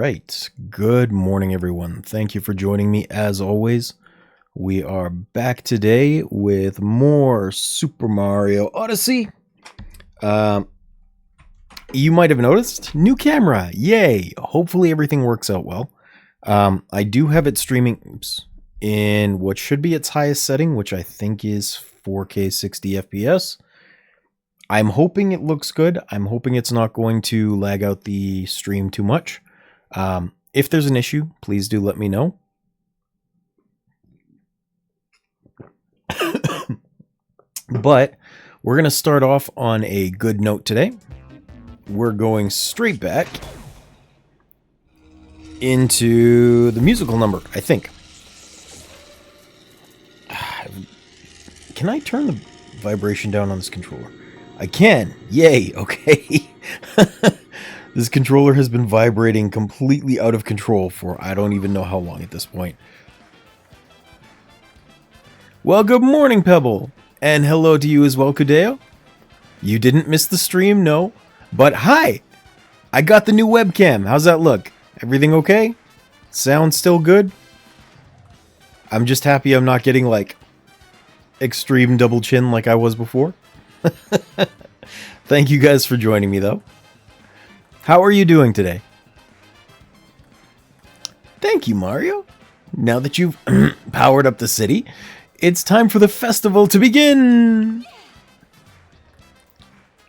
right. Good morning, everyone. Thank you for joining me as always. We are back today with more Super Mario Odyssey. You might have noticed, new camera. Yay. Hopefully everything works out well. I do have it streaming in what should be its highest setting, which I think is 4K 60 FPS. I'm hoping it looks good. I'm hoping it's not going to lag out the stream too much. If there's an issue, please do let me know. But we're going to start off on a good note today. We're going straight back into the musical number, I think. Can I turn the vibration down on this controller? I can. Yay. Okay. This controller has been vibrating completely out of control for I don't even know how long at this point. Well, good morning, Pebble. And hello to you as well, Kudeo. You didn't miss the stream, no. But hi! I got the new webcam. How's that look? Everything okay? Sound still good? I'm just happy I'm not getting, like, extreme double chin like I was before. Thank you guys for joining me, though. How are you doing today? Thank you, Mario. Now that you've powered up the city, it's time for the festival to begin!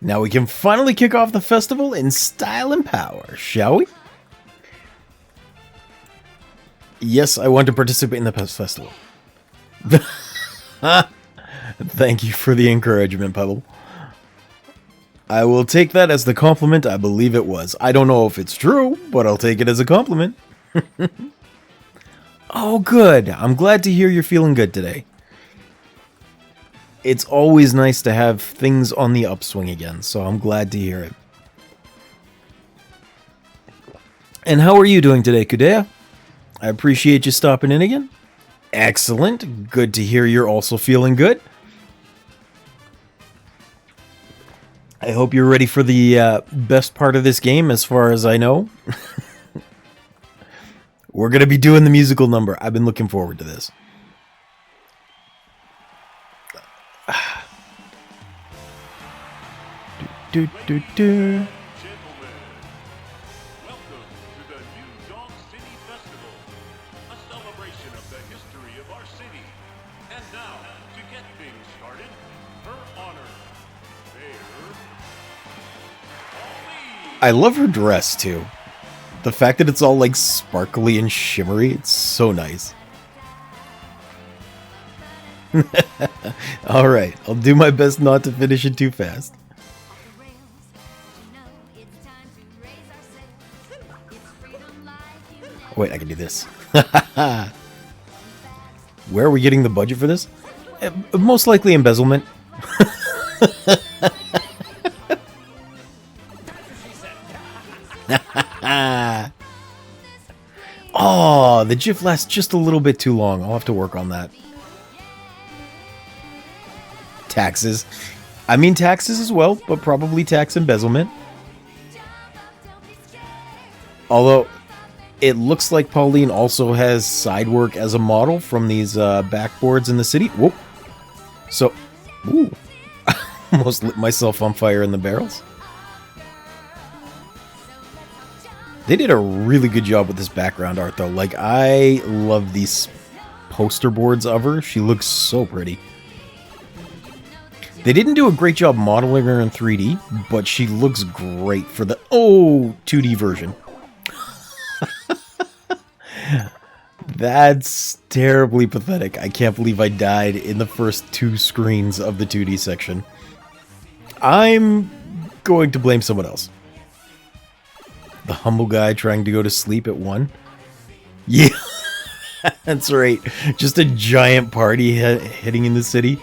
Now we can finally kick off the festival in style and power, shall we? Yes, I want to participate in the festival. Thank you for the encouragement, Pebble. I will take that as the compliment I believe it was. I don't know if it's true, but I'll take it as a compliment. Oh, good. I'm glad to hear you're feeling good today. It's always nice to have things on the upswing again, so I'm glad to hear it. And how are you doing today, Kudea? I appreciate you stopping in again. Excellent. Good to hear you're also feeling good. I hope you're ready for the best part of this game, as far as I know. We're going to be doing the musical number. I've been looking forward to this. Do, do, do. I love her dress, too. The fact that it's all, like, sparkly and shimmery, it's so nice. Alright, I'll do my best not to finish it too fast. Wait, I can do this. Where are we getting the budget for this? Most likely embezzlement. Oh, the GIF lasts just a little bit too long. I'll have to work on that. Taxes. I mean taxes as well, but probably tax embezzlement. Although, it looks like Pauline also has side work as a model from these backboards in the city. Whoop. So, ooh. Almost lit myself on fire in the barrels. They did a really good job with this background art, though. Like, I love these poster boards of her. She looks so pretty. They didn't do a great job modeling her in 3D, but she looks great for the 2D version. That's terribly pathetic. I can't believe I died in the first 2 screens of the 2D section. I'm going to blame someone else. The humble guy trying to go to sleep at 1. Yeah, that's right. Just a giant party heading in the city.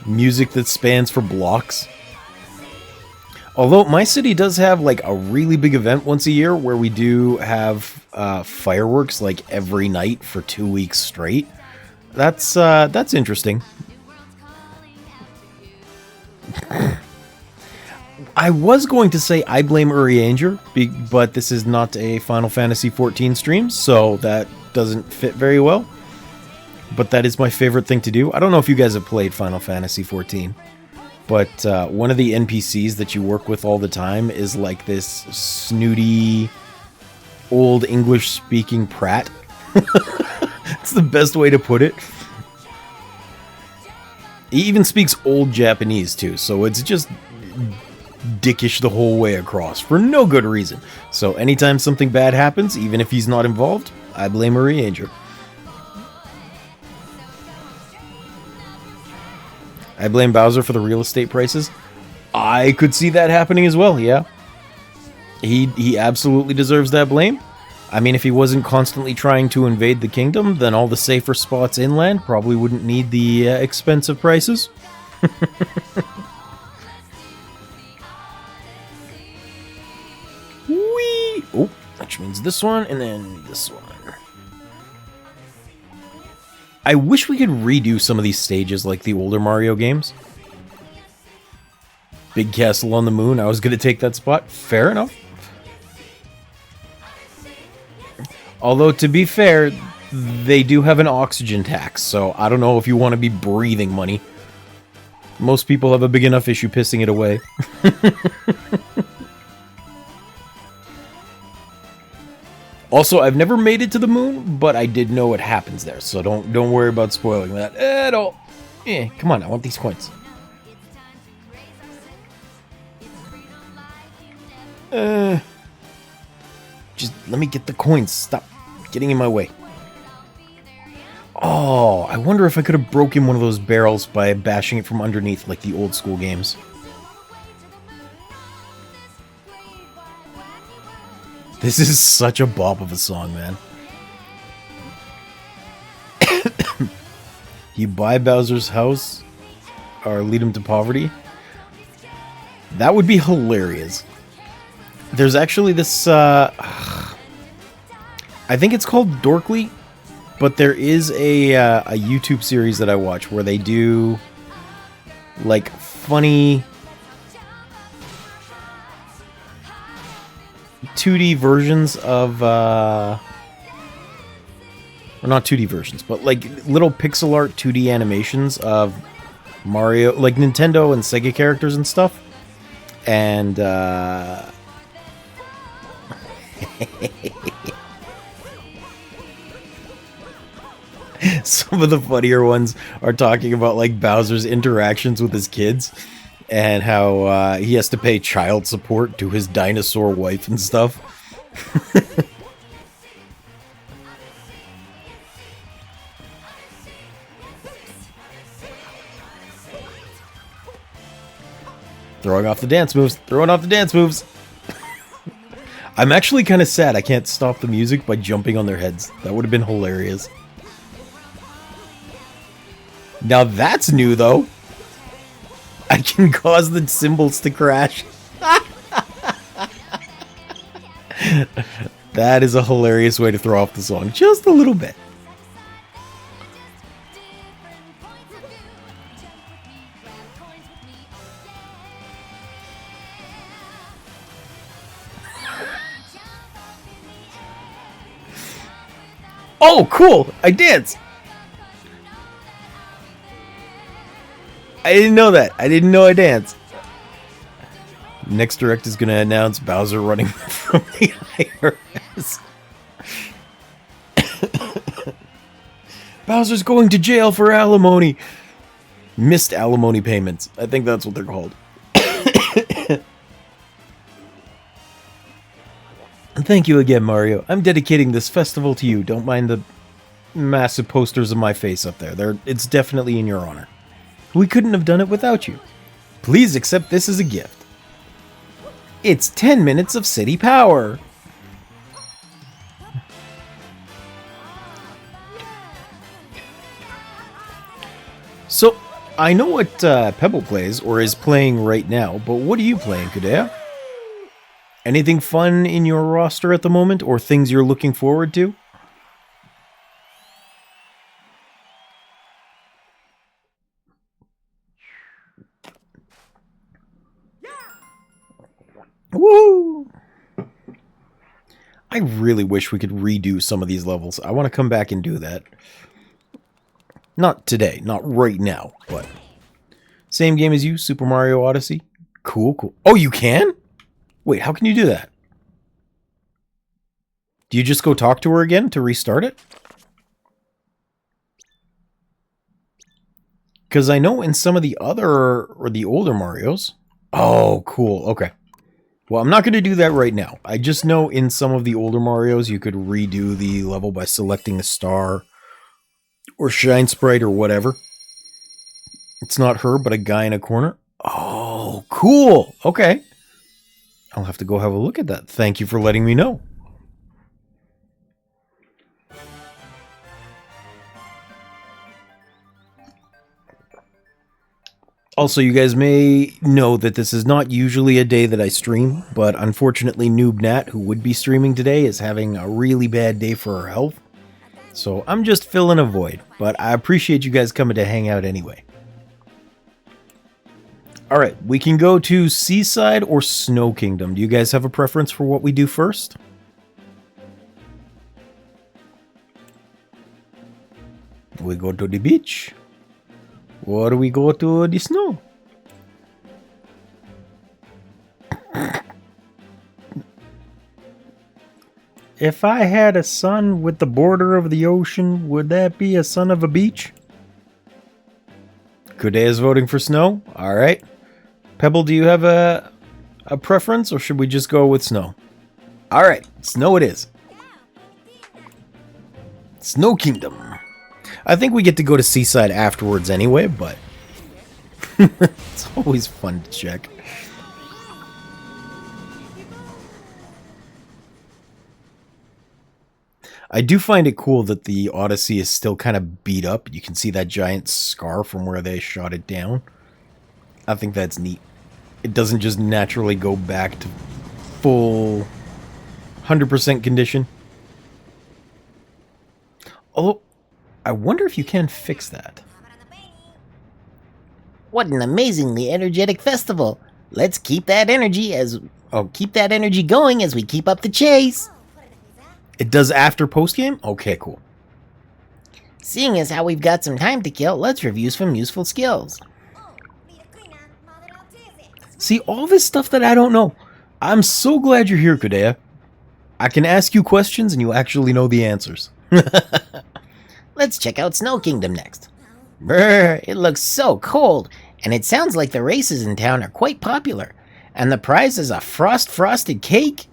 Music that spans for blocks. Although my city does have like a really big event once a year where we do have fireworks like every night for 2 weeks straight. That's interesting. I was going to say I blame Urianger, but this is not a Final Fantasy XIV stream, so that doesn't fit very well. But that is my favorite thing to do. I don't know if you guys have played Final Fantasy XIV, but one of the NPCs that you work with all the time is like this snooty, old English-speaking prat. It's the best way to put it. He even speaks old Japanese, too, so it's just dickish the whole way across, for no good reason. So anytime something bad happens, even if he's not involved, I blame Urianger. I blame Bowser for the real estate prices. I could see that happening as well, yeah. He absolutely deserves that blame. I mean, if he wasn't constantly trying to invade the kingdom, then all the safer spots inland probably wouldn't need the expensive prices. Whee! Oh, which means this one, and then this one. I wish we could redo some of these stages like the older Mario games. Big Castle on the Moon, I was going to take that spot. Fair enough. Although, to be fair, they do have an oxygen tax, so I don't know if you want to be breathing money. Most people have a big enough issue pissing it away. Also, I've never made it to the moon, but I did know what happens there, so don't worry about spoiling that at all. Come on, I want these coins. Just let me get the coins. Stop getting in my way. Oh, I wonder if I could have broken one of those barrels by bashing it from underneath like the old school games. This is such a bop of a song, man. You buy Bowser's house or lead him to poverty? That would be hilarious. There's actually this, I think it's called Dorkly, but there is a YouTube series that I watch where they do, like, funny 2D versions of, or not 2D versions, but, like, little pixel art 2D animations of Mario, like, Nintendo and Sega characters and stuff. And, some of the funnier ones are talking about like Bowser's interactions with his kids and how he has to pay child support to his dinosaur wife and stuff. Throwing off the dance moves. Throwing off the dance moves. I'm actually kind of sad I can't stop the music by jumping on their heads. That would have been hilarious. Now that's new, though. I can cause the cymbals to crash. That is a hilarious way to throw off the song. Just a little bit. Oh, cool! I danced! I didn't know that. I didn't know I danced. Next Direct is going to announce Bowser running from the IRS. Bowser's going to jail for alimony. Missed alimony payments. I think that's what they're called. Thank you again, Mario. I'm dedicating this festival to you. Don't mind the massive posters of my face up there. It's definitely in your honor. We couldn't have done it without you. Please accept this as a gift. It's 10 minutes of city power. So, I know what Pebble plays, or is playing right now, but what are you playing, Kudea? Anything fun in your roster at the moment, or things you're looking forward to? Woo! I really wish we could redo some of these levels. I want to come back and do that. Not today, not right now, but... Same game as you, Super Mario Odyssey. Cool, cool. Oh, you can? Wait, how can you do that? Do you just go talk to her again to restart it? Because I know in some of the other, or the older Marios... Oh, cool, okay. Well, I'm not going to do that right now. I just know in some of the older Marios, you could redo the level by selecting a star or shine sprite or whatever. It's not her, but a guy in a corner. Oh, cool. Okay. I'll have to go have a look at that. Thank you for letting me know. Also, you guys may know that this is not usually a day that I stream, but unfortunately Noob Nat, who would be streaming today, is having a really bad day for her health. So I'm just filling a void, but I appreciate you guys coming to hang out anyway. Alright, we can go to Seaside or Snow Kingdom. Do you guys have a preference for what we do first? We go to the beach. Or we go to the snow? If I had a son with the border of the ocean, would that be a son of a beach? Kude is voting for snow. Alright. Pebble, do you have a preference, or should we just go with snow? Alright, snow it is. Snow Kingdom. I think we get to go to Seaside afterwards anyway, but it's always fun to check. I do find it cool that the Odyssey is still kind of beat up. You can see that giant scar from where they shot it down. I think that's neat. It doesn't just naturally go back to full 100% condition. Although, I wonder if you can fix that. What an amazingly energetic festival. Let's keep that energy going as we keep up the chase. It does after post-game? Okay, cool. Seeing as how we've got some time to kill, let's review some useful skills. See, all this stuff that I don't know. I'm so glad you're here, Kudea. I can ask you questions and you actually know the answers. Let's check out Snow Kingdom next. Brr, it looks so cold, and it sounds like the races in town are quite popular. And the prize is a frosted cake?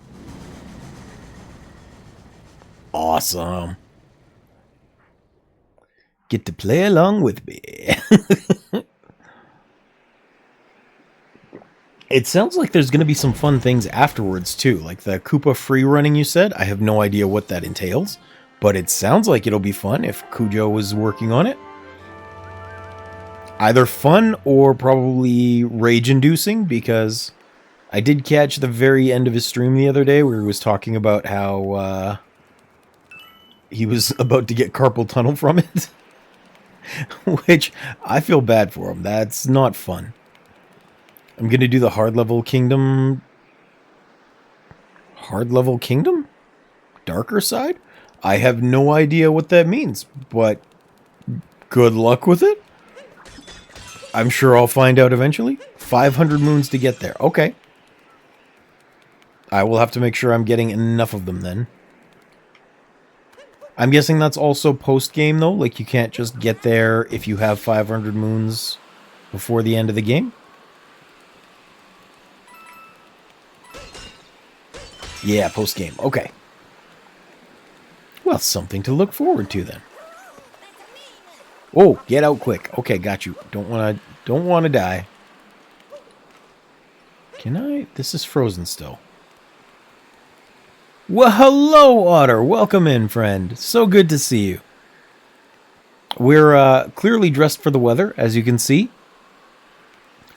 Awesome. Get to play along with me. It sounds like there's going to be some fun things afterwards, too. Like the Koopa free running you said. I have no idea what that entails. But it sounds like it'll be fun if Kujo was working on it. Either fun or probably rage-inducing, because I did catch the very end of his stream the other day where he was talking about how he was about to get carpal tunnel from it. Which, I feel bad for him. That's not fun. I'm going to do the hard level kingdom. Hard level kingdom? Darker side? I have no idea what that means, but good luck with it. I'm sure I'll find out eventually. 500 moons to get there. Okay. I will have to make sure I'm getting enough of them then. I'm guessing that's also post-game though? Like you can't just get there if you have 500 moons before the end of the game? Yeah, post-game. Okay. Well, something to look forward to then. Oh, get out quick. Okay, got you. Don't want to die. Can I? This is frozen still. Well, hello, Otter. Welcome in, friend. So good to see you. We're clearly dressed for the weather, as you can see.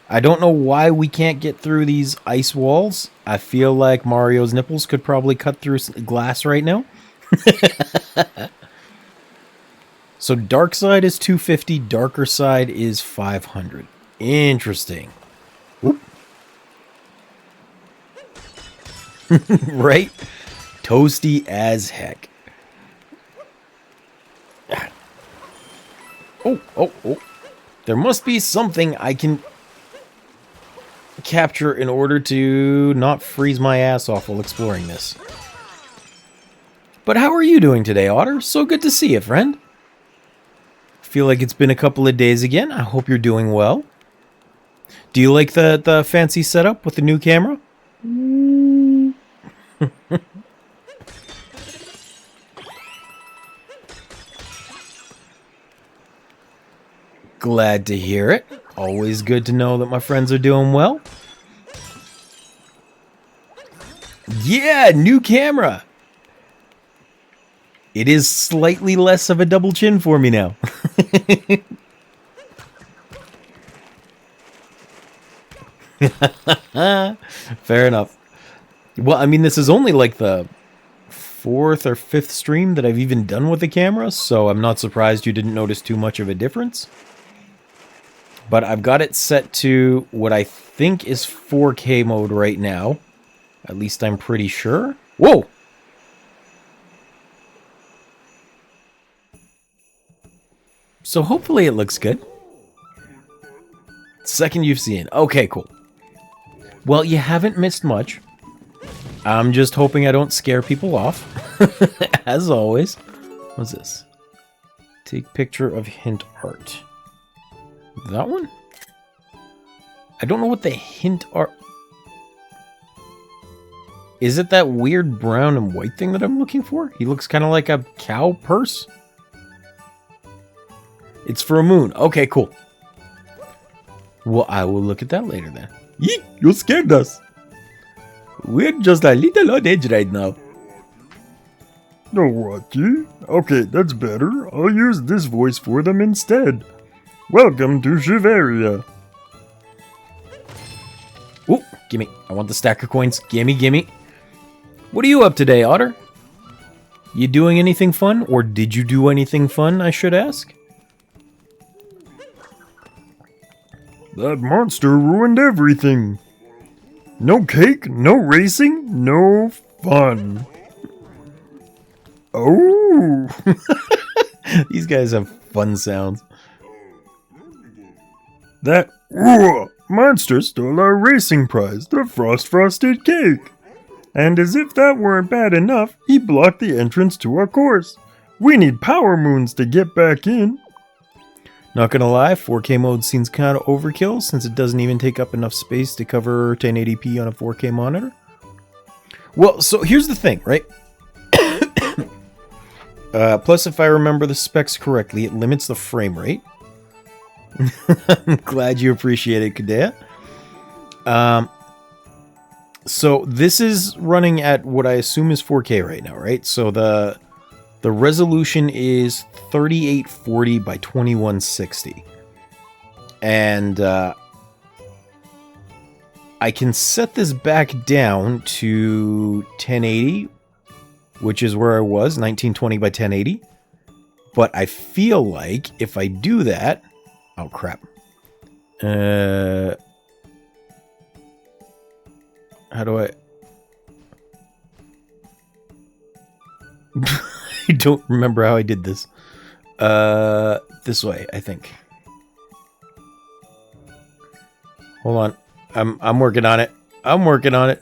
I don't know why we can't get through these ice walls. I feel like Mario's nipples could probably cut through glass right now. So dark side is 250, darker side is 500. Interesting. Whoop. Right? Toasty as heck. Oh. There must be something I can capture in order to not freeze my ass off while exploring this. But how are you doing today, Otter? So good to see you, friend. Feel like it's been a couple of days again. I hope you're doing well. Do you like the fancy setup with the new camera? Glad to hear it. Always good to know that my friends are doing well. Yeah, new camera. It is slightly less of a double chin for me now. Fair enough. Well, I mean, this is only like the 4th or 5th stream that I've even done with the camera, so I'm not surprised you didn't notice too much of a difference. But I've got it set to what I think is 4K mode right now. At least I'm pretty sure. Whoa! So hopefully it looks good. Second you've seen. Okay, cool. Well, you haven't missed much. I'm just hoping I don't scare people off. As always. What's this? Take picture of hint art. That one? I don't know what the hint art... Is it that weird brown and white thing that I'm looking for? He looks kind of like a cow purse. It's for a moon. Okay, cool. Well, I will look at that later then. Yeet, you scared us. We're just a little on edge right now. No, Rocky. Okay, that's better. I'll use this voice for them instead. Welcome to Shiveria. Ooh, gimme. I want the stack of coins. Gimme. What are you up today, Otter? You doing anything fun? Or did you do anything fun, I should ask? That monster ruined everything. No cake, no racing, no fun. Oh! These guys have fun sounds. That monster stole our racing prize, the frosted cake. And as if that weren't bad enough, he blocked the entrance to our course. We need power moons to get back in. Not gonna lie, 4K mode seems kind of overkill since it doesn't even take up enough space to cover 1080p on a 4K monitor. Well, so here's the thing, right? Plus, if I remember the specs correctly, it limits the frame rate. I'm glad you appreciate it, Kadea. So this is running at what I assume is 4K right now, right? So the resolution is 3840 by 2160. And I can set this back down to 1080, which is where I was, 1920 by 1080. But I feel like if I do that... Oh, crap. How do I... I don't remember how I did this. This way, I think. Hold on. I'm working on it. I'm working on it.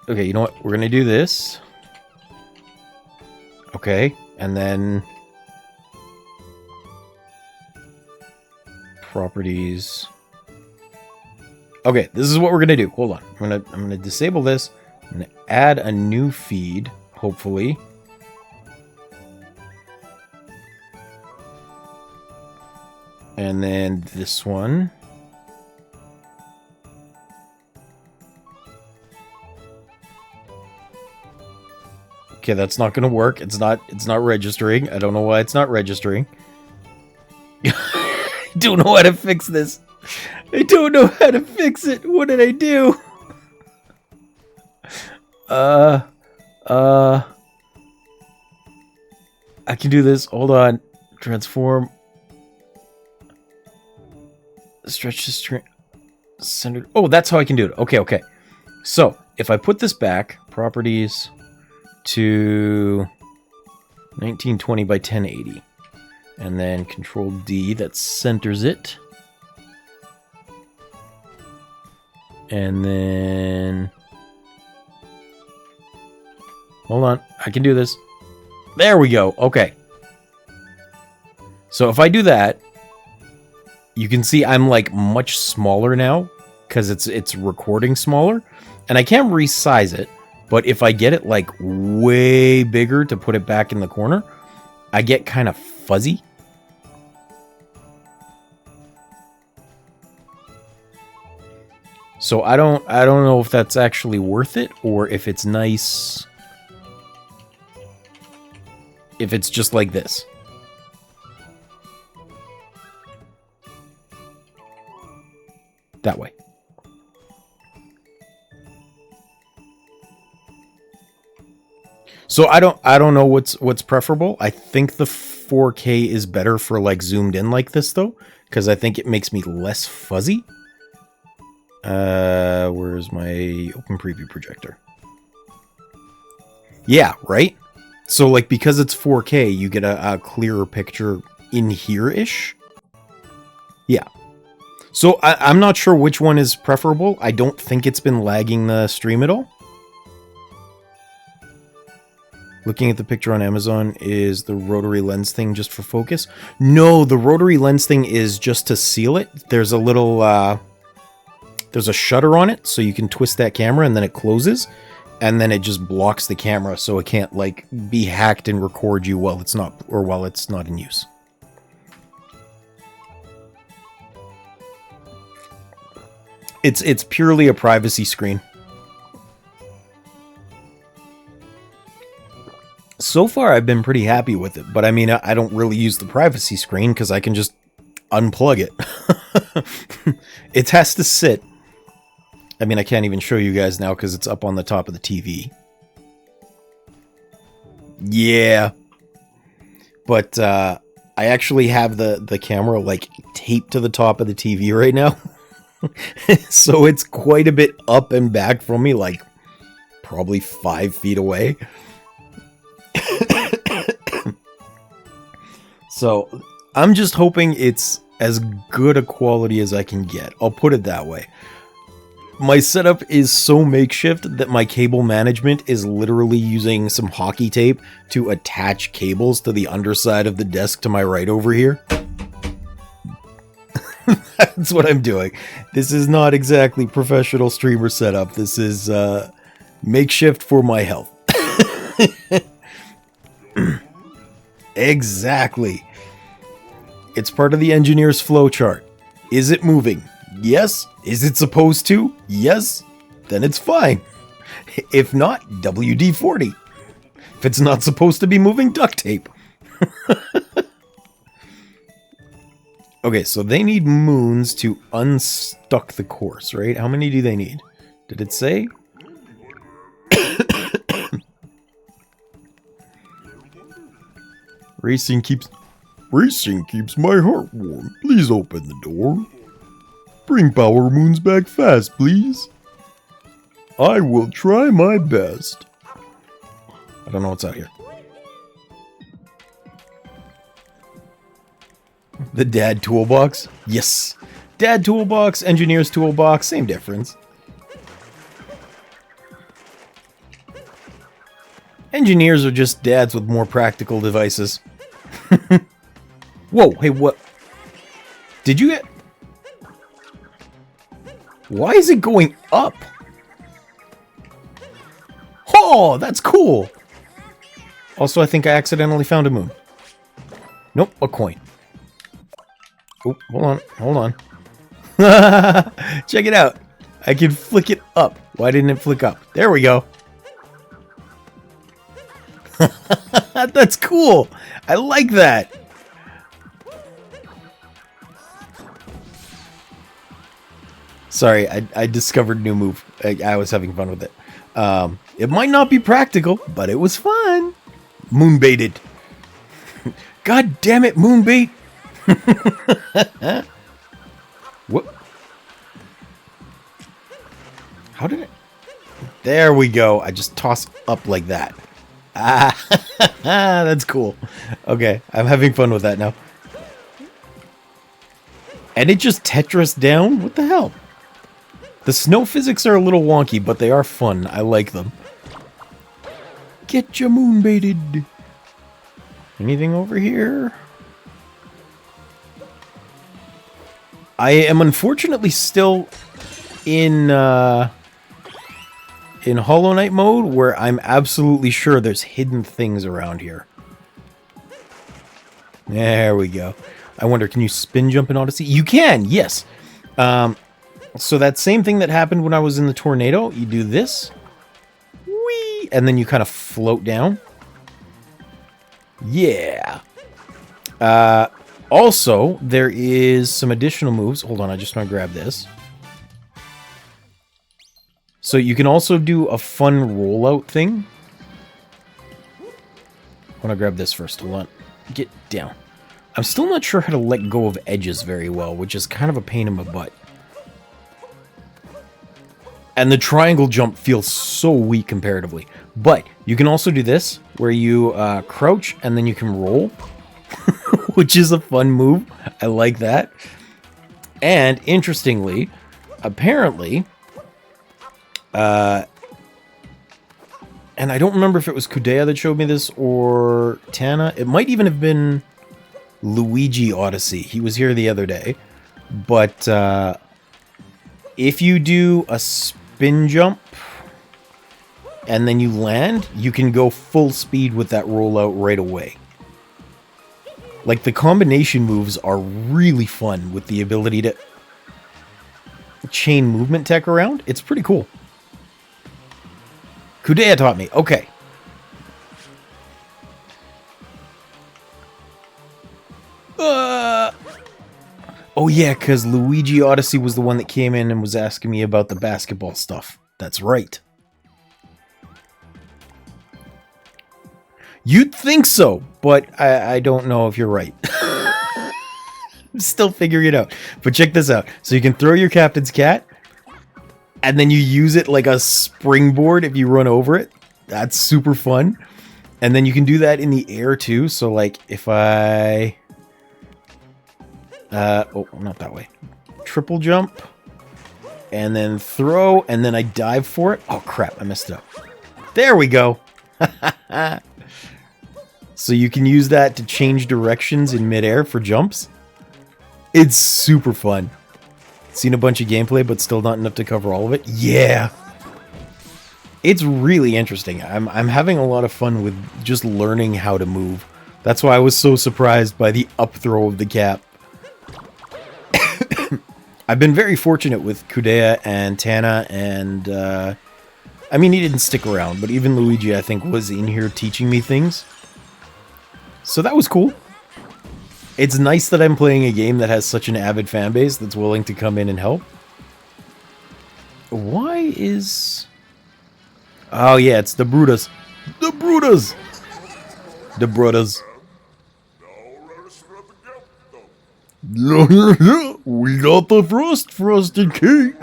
Okay, you know what? We're gonna do this. Okay, and then properties. Okay, this is what we're gonna do. Hold on. I'm gonna disable this. I'm gonna add a new feed, hopefully. And then this one. Okay, that's not gonna work. It's not registering. I don't know why it's not registering. I don't know how to fix this. I don't know how to fix it. What did I do? I can do this. Hold on. Transform. Stretch the string. Centered. Oh, that's how I can do it. Okay. So if I put this back, properties to 1920 by 1080, and then Control D, that centers it. And then, hold on, I can do this. There we go. Okay. So if I do that, you can see I'm like much smaller now because it's recording smaller, and I can't resize it. But if I get it like way bigger to put it back in the corner, I get kind of fuzzy. So I don't know if that's actually worth it or if it's nice if it's just like this. That way. So I don't know what's preferable. I think the 4K is better for like zoomed in like this though, because I think it makes me less fuzzy. Where's my open preview projector? Yeah, right? So like because it's 4K, you get a clearer picture in here-ish. Yeah. So I'm not sure which one is preferable. I don't think it's been lagging the stream at all. Looking at the picture on Amazon, is the rotary lens thing just for focus? No, the rotary lens thing is just to seal it. There's a little, there's a shutter on it, so you can twist that camera and then it closes. And then it just blocks the camera so it can't, like, be hacked and record you while it's not, or while it's not in use. It's purely a privacy screen. So far, I've been pretty happy with it, but I mean, I don't really use the privacy screen because I can just unplug it. It has to sit. I mean, I can't even show you guys now because it's up on the top of the TV. Yeah. But I actually have the camera like taped to the top of the TV right now. So it's quite a bit up and back from me, like probably 5 feet away. So I'm just hoping it's as good a quality as I can get. I'll put it that way. My setup is so makeshift that my cable management is literally using some hockey tape to attach cables to the underside of the desk to my right over here. That's what I'm doing. This is not exactly professional streamer setup. This is makeshift for my health. Exactly. It's part of the engineer's flowchart. Is it moving? Yes. Is it supposed to? Yes. Then it's fine. If not, WD-40. If it's not supposed to be moving, duct tape. Okay, so they need moons to unstuck the course, right? How many do they need? Did it say? Racing keeps my heart warm. Please open the door. Bring power moons back fast, please. I will try my best. I don't know what's out here. The dad toolbox? Yes. Dad toolbox, engineer's toolbox, same difference. Engineers are just dads with more practical devices. Whoa, hey, what? Did you get... Why is it going up? Oh, that's cool. Also, I think I accidentally found a moon. Nope, a coin. Oh, hold on. Check it out. I can flick it up. Why didn't it flick up? There we go. That's cool. I like that. Sorry, I discovered a new move. I was having fun with it. It might not be practical, but it was fun. Moonbaited. God damn it, moonbait. What? How did it? There we go. I just toss up like that. Ah, that's cool. Okay, I'm having fun with that now. And it just Tetris down? What the hell? The snow physics are a little wonky, but they are fun. I like them. Get your moon baited. Anything over here? I am unfortunately still in Hollow Knight mode, where I'm absolutely sure there's hidden things around here. There we go. I wonder, can you spin jump in Odyssey? You can, yes. So that same thing that happened when I was in the tornado, you do this. Whee! And then you kind of float down. Yeah. Also, there is some additional moves. Hold on, I just want to grab this. So you can also do a fun rollout thing. I want to grab this first. Hold on. Get down. I'm still not sure how to let go of edges very well, which is kind of a pain in my butt. And the triangle jump feels so weak comparatively. But you can also do this, where you crouch and then you can roll. Which is a fun move. I like that. And interestingly, apparently... and I don't remember if it was Kudea that showed me this or Tana. It might even have been Luigi Odyssey. He was here the other day. But if you do a spin jump and then you land, you can go full speed with that rollout right away. Like, the combination moves are really fun with the ability to chain movement tech around. It's pretty cool. Kudea taught me. Okay. Oh yeah, because Luigi Odyssey was the one that came in and was asking me about the basketball stuff. That's right. You'd think so, but I don't know if you're right. I'm still figuring it out. But check this out. So you can throw your captain's cat, and then you use it like a springboard if you run over it. That's super fun. And then you can do that in the air too. So like if I... oh, not that way. Triple jump. And then throw, and then I dive for it. Oh crap, I messed it up. There we go. So you can use that to change directions in midair for jumps. It's super fun. Seen a bunch of gameplay, but still not enough to cover all of it. Yeah. It's really interesting. I'm having a lot of fun with just learning how to move. That's why I was so surprised by the up throw of the cap. I've been very fortunate with Kudea and Tana and... I mean, he didn't stick around, but even Luigi, I think, was in here teaching me things. So that was cool. It's nice that I'm playing a game that has such an avid fan base that's willing to come in and help. Why is... Oh yeah, it's the Brutus. The Brutus! The Brutus. We got the frosted cake.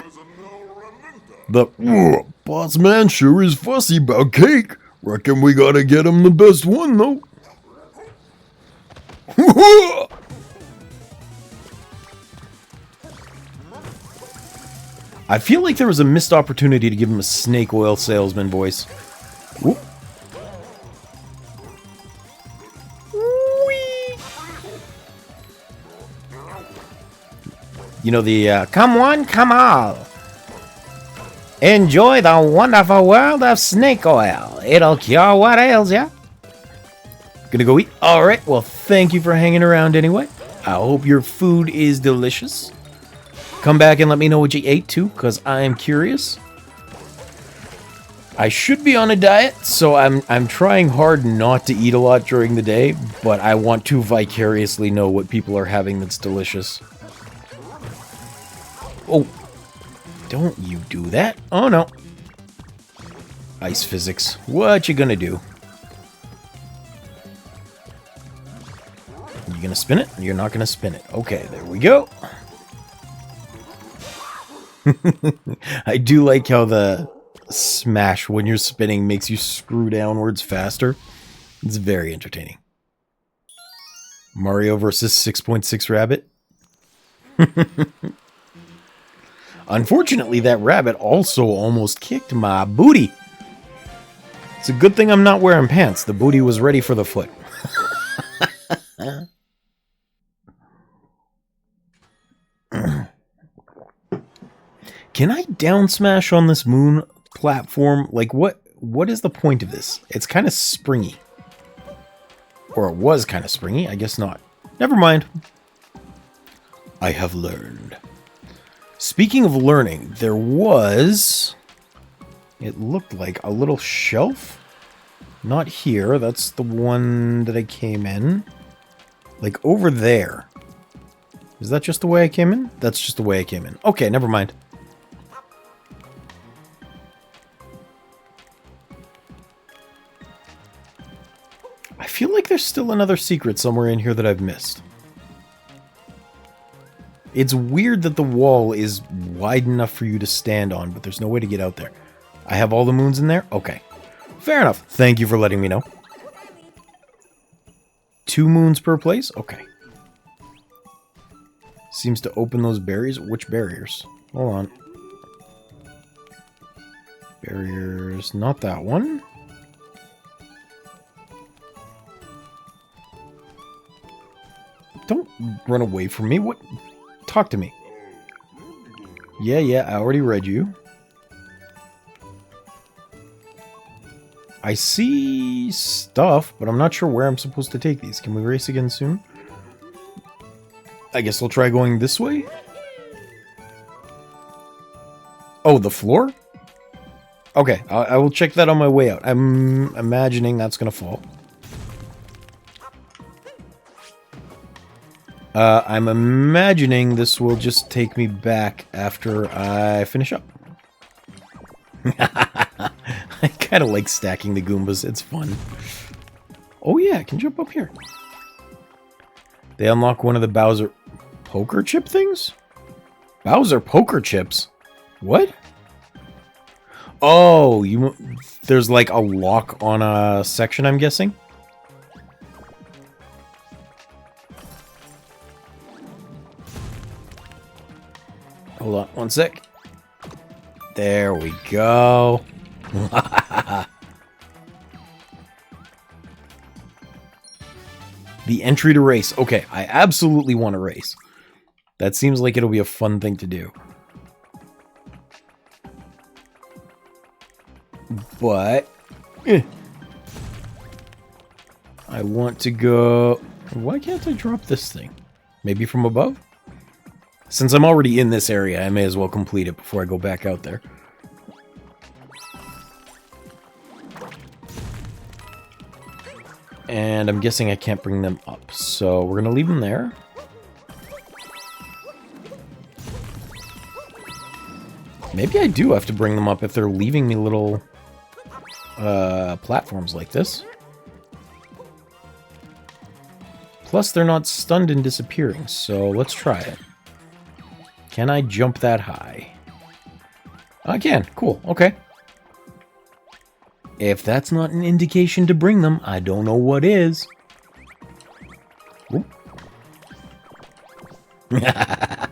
The boss man sure is fussy about cake. Reckon we gotta get him the best one though. I feel like there was a missed opportunity to give him a snake oil salesman voice. Whoop. Whee. You know the, Come one, come all. Enjoy the wonderful world of snake oil. It'll cure what ails ya. Gonna go eat? Alright, well thank you for hanging around anyway. I hope your food is delicious. Come back and let me know what you ate too, because I am curious. I should be on a diet, so I'm trying hard not to eat a lot during the day, but I want to vicariously know what people are having that's delicious. Oh, don't you do that. Oh no. Ice physics. What you gonna do? You gonna spin it? You're not gonna spin it. Okay, there we go. I do like how the smash when you're spinning makes you screw downwards faster. It's very entertaining. Mario versus 6.6 Rabbit. Unfortunately, that rabbit also almost kicked my booty. It's a good thing I'm not wearing pants. The booty was ready for the foot. Can I down smash on this moon platform? Like, what is the point of this? It's kind of springy. Or it was kind of springy. I guess not. Never mind. I have learned. Speaking of learning, there was... It looked like a little shelf. Not here. That's the one that I came in. Like, over there. Is that just the way I came in? That's just the way I came in. Okay, never mind. I feel like there's still another secret somewhere in here that I've missed. It's weird that the wall is wide enough for you to stand on, but there's no way to get out there. I have all the moons in there? Okay. Fair enough. Thank you for letting me know. 2 moons per place? Okay. Seems to open those barriers. Which barriers? Hold on. Barriers. Not that one. Don't run away from me. What? Talk to me. Yeah, I already read you. I see stuff, but I'm not sure where I'm supposed to take these. Can we race again soon? I guess I'll try going this way. Oh, the floor? Okay, I will check that on my way out. I'm imagining that's going to fall. I'm imagining this will just take me back after I finish up. I kind of like stacking the Goombas. It's fun. Oh yeah, I can jump up here. They unlock one of the Bowser poker chip things? Bowser poker chips? What? Oh, there's like a lock on a section, I'm guessing? Hold on, one sec. There we go. The entry to race. Okay, I absolutely want to race. That seems like it'll be a fun thing to do. But... I want to go... Why can't I drop this thing? Maybe from above? Since I'm already in this area, I may as well complete it before I go back out there. And I'm guessing I can't bring them up, so we're going to leave them there. Maybe I do have to bring them up if they're leaving me little platforms like this. Plus, they're not stunned and disappearing, so let's try it. Can I jump that high? I can. Cool. Okay. If that's not an indication to bring them, I don't know what is. I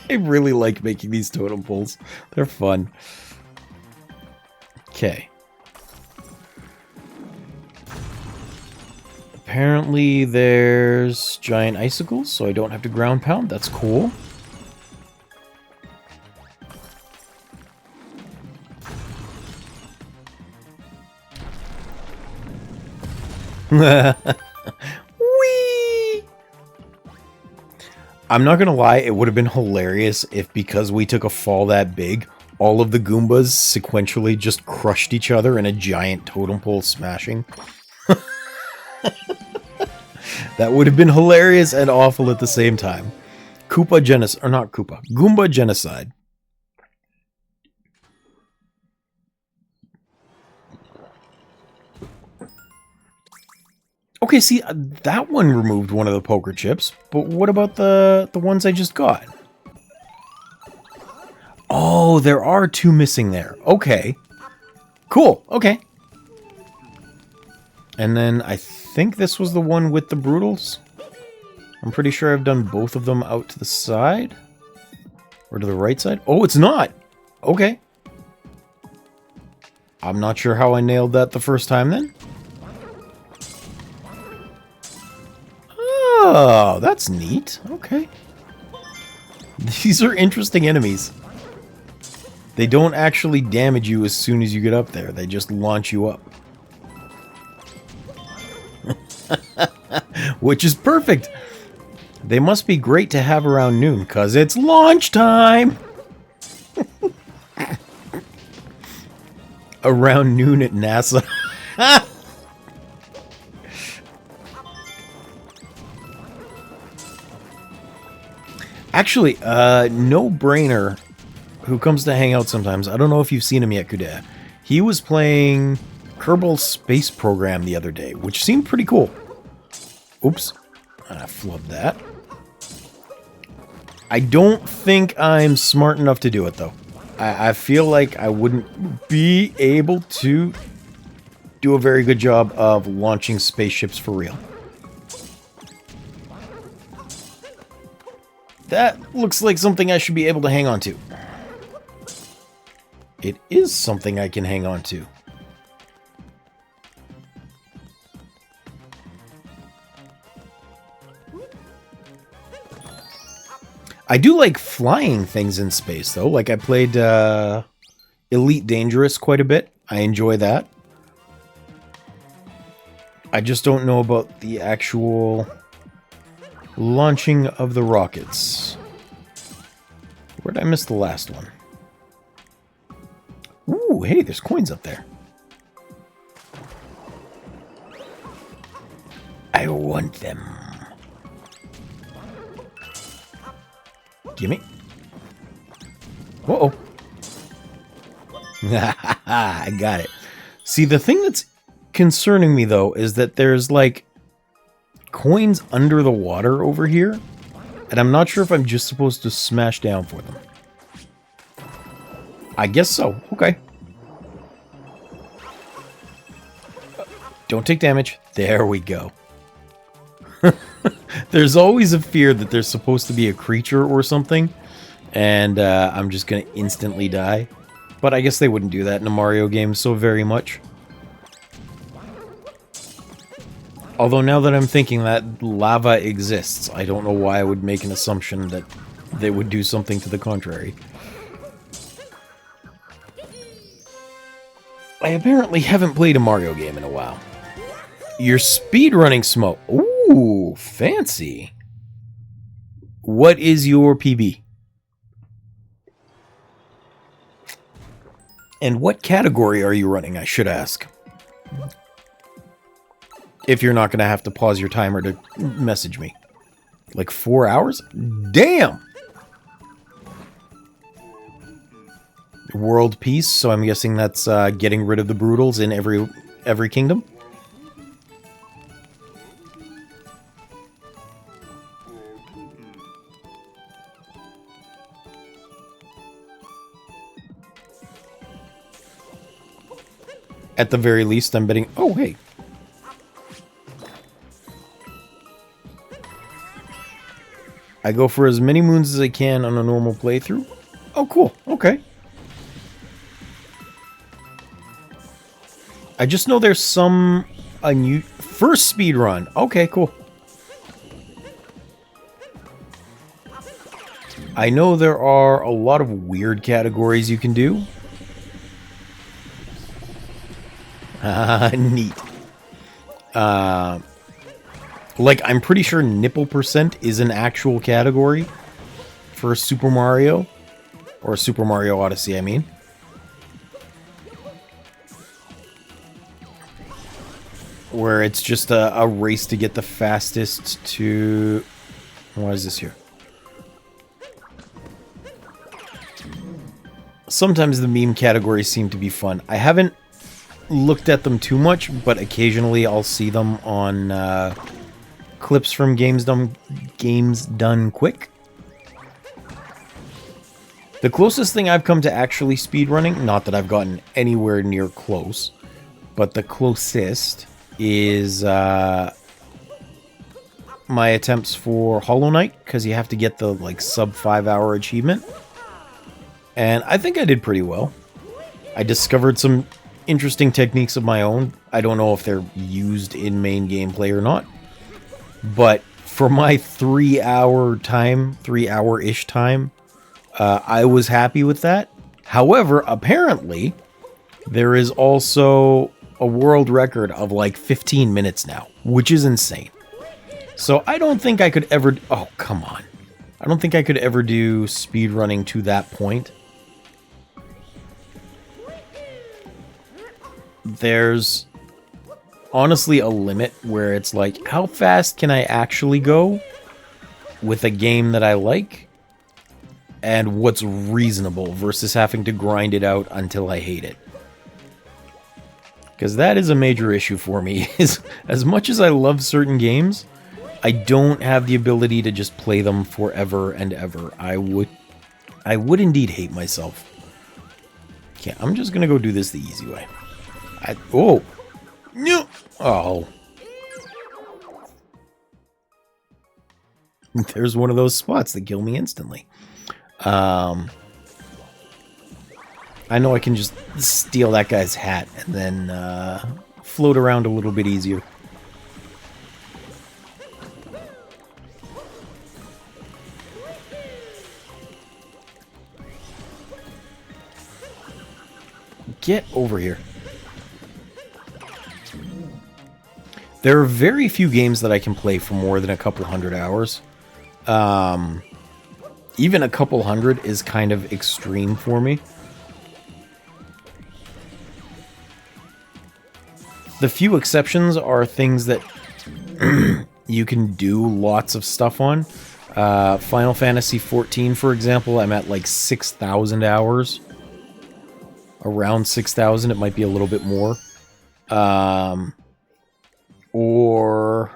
really like making these totem poles. They're fun. Okay. Apparently there's giant icicles, so I don't have to ground pound. That's cool. Whee! I'm not gonna lie, it would have been hilarious if, because we took a fall that big, all of the Goombas sequentially just crushed each other in a giant totem pole smashing. That would have been hilarious and awful at the same time. Koopa genocide, or not Koopa, Goomba genocide. Okay, see, that one removed one of the poker chips, but what about the ones I just got? Oh, Oh, there are two missing there. Okay. Cool. Okay. And then I think this was the one with the Brutals. I'm pretty sure I've done both of them out to the side. Or to the right side. Oh, it's not! Okay. I'm not sure how I nailed that the first time then. Oh, that's neat. Okay. These are interesting enemies. They don't actually damage you as soon as you get up there. They just launch you up. Which is perfect. They must be great to have around noon, because it's launch time! Around noon at NASA. Actually, No Brainer, who comes to hang out sometimes, I don't know if you've seen him yet, Kuda. He was playing Kerbal Space Program the other day, which seemed pretty cool. Oops. I flubbed that. I don't think I'm smart enough to do it, though. I feel like I wouldn't be able to do a very good job of launching spaceships for real. That looks like something I should be able to hang on to. It is something I can hang on to. I do like flying things in space, though. Like, I played Elite Dangerous quite a bit. I enjoy that. I just don't know about the actual launching of the rockets. Where did I miss the last one? Ooh, hey, there's coins up there. I want them. Gimme. Uh-oh. I got it. See, the thing that's concerning me, though, is that there's, like, coins under the water over here, and I'm not sure if I'm just supposed to smash down for them. I guess so. Okay. Don't take damage. There we go. There's always a fear that there's supposed to be a creature or something, and I'm just going to instantly die. But I guess they wouldn't do that in a Mario game so very much. Although now that I'm thinking that lava exists, I don't know why I would make an assumption that they would do something to the contrary. I apparently haven't played a Mario game in a while. You're speedrunning Smoke. Ooh, fancy. What is your PB? And what category are you running, I should ask. If you're not going to have to pause your timer to message me. Like 4 hours? Damn! World peace, so I'm guessing that's getting rid of the Brutals in every kingdom? At the very least, I'm betting... Oh, hey. I go for as many moons as I can on a normal playthrough. Oh, cool. Okay. I just know there's some... First speed run. Okay, cool. I know there are a lot of weird categories you can do. Neat. Like, I'm pretty sure nipple percent is an actual category for Super Mario. Or Super Mario Odyssey, I mean. Where it's just a race to get the fastest to... What is this here? Sometimes the meme categories seem to be fun. I haven't looked at them too much, but occasionally I'll see them on clips from Games Done Quick. The closest thing I've come to actually speedrunning, not that I've gotten anywhere near close, but the closest is my attempts for Hollow Knight, because you have to get the like sub 5-hour achievement. And I think I did pretty well. I discovered some interesting techniques of my own. I don't know if they're used in main gameplay or not. But for my 3-hour-ish time, I was happy with that. However, apparently, there is also a world record of like 15 minutes now, which is insane. So I don't think I could ever... Oh, come on. I don't think I could ever do speedrunning to that point. There's honestly a limit where it's like, how fast can I actually go with a game that I like? And what's reasonable versus having to grind it out until I hate it. Because that is a major issue for me. Is as much as I love certain games, I don't have the ability to just play them forever and ever. I would indeed hate myself. Okay, I'm just gonna go do this the easy way. Oh! No! Oh. There's one of those spots that kill me instantly. I know I can just steal that guy's hat and then float around a little bit easier. Get over here. There are very few games that I can play for more than a couple hundred hours. Even a couple hundred is kind of extreme for me. The few exceptions are things that you can do lots of stuff on. Final Fantasy 14, for example, I'm at like 6,000 hours. Around 6,000, it might be a little bit more. Or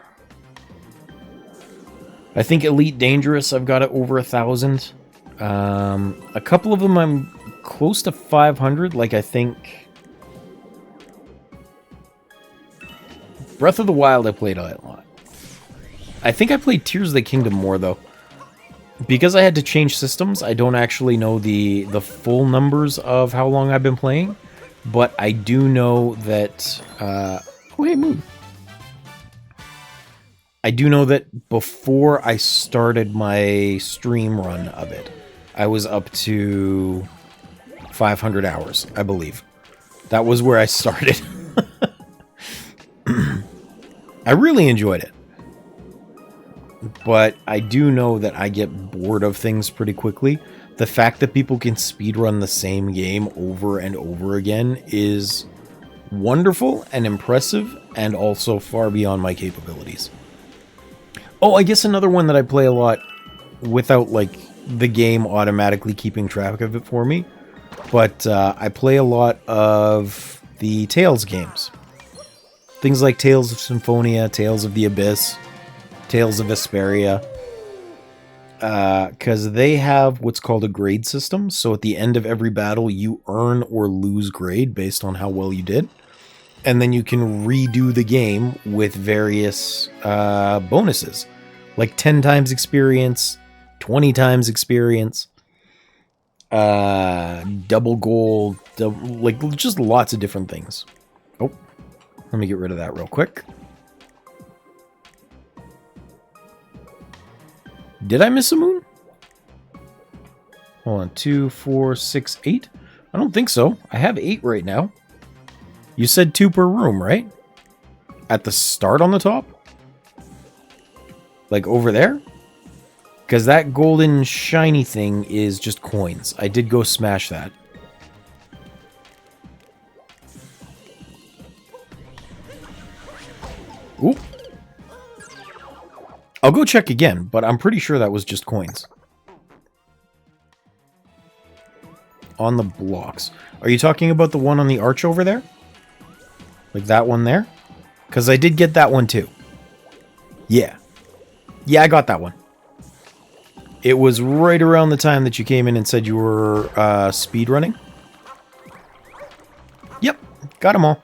I think Elite Dangerous, I've got it over 1,000. A couple of them I'm close to 500, like I think Breath of the Wild I played a lot. I think I played Tears of the Kingdom more, though. Because I had to change systems, I don't actually know the full numbers of how long I've been playing. But I do know that... oh, hey, Moon. I do know that before I started my stream run of it, I was up to 500 hours, I believe. That was where I started. I really enjoyed it. But I do know that I get bored of things pretty quickly. The fact that people can speedrun the same game over and over again is wonderful and impressive, and also far beyond my capabilities. Oh, I guess another one that I play a lot without, like, the game automatically keeping track of it for me. But I play a lot of the Tales games. Things like Tales of Symphonia, Tales of the Abyss, Tales of Vesperia. Because they have what's called a grade system. So at the end of every battle, you earn or lose grade based on how well you did. And then you can redo the game with various bonuses. Like 10 times experience, 20 times experience, double gold, like just lots of different things. Oh, let me get rid of that real quick. Did I miss a moon? Hold on, 2, 4, 6, 8? I don't think so. I have 8 right now. You said 2 per room, right? At the start on the top? Like over there? Because that golden shiny thing is just coins. I did go smash that. Oop. I'll go check again, but I'm pretty sure that was just coins. On the blocks. Are you talking about the one on the arch over there? Like that one there? Because I did get that one too. Yeah. Yeah, I got that one. It was right around the time that you came in and said you were speed running. Yep, got them all.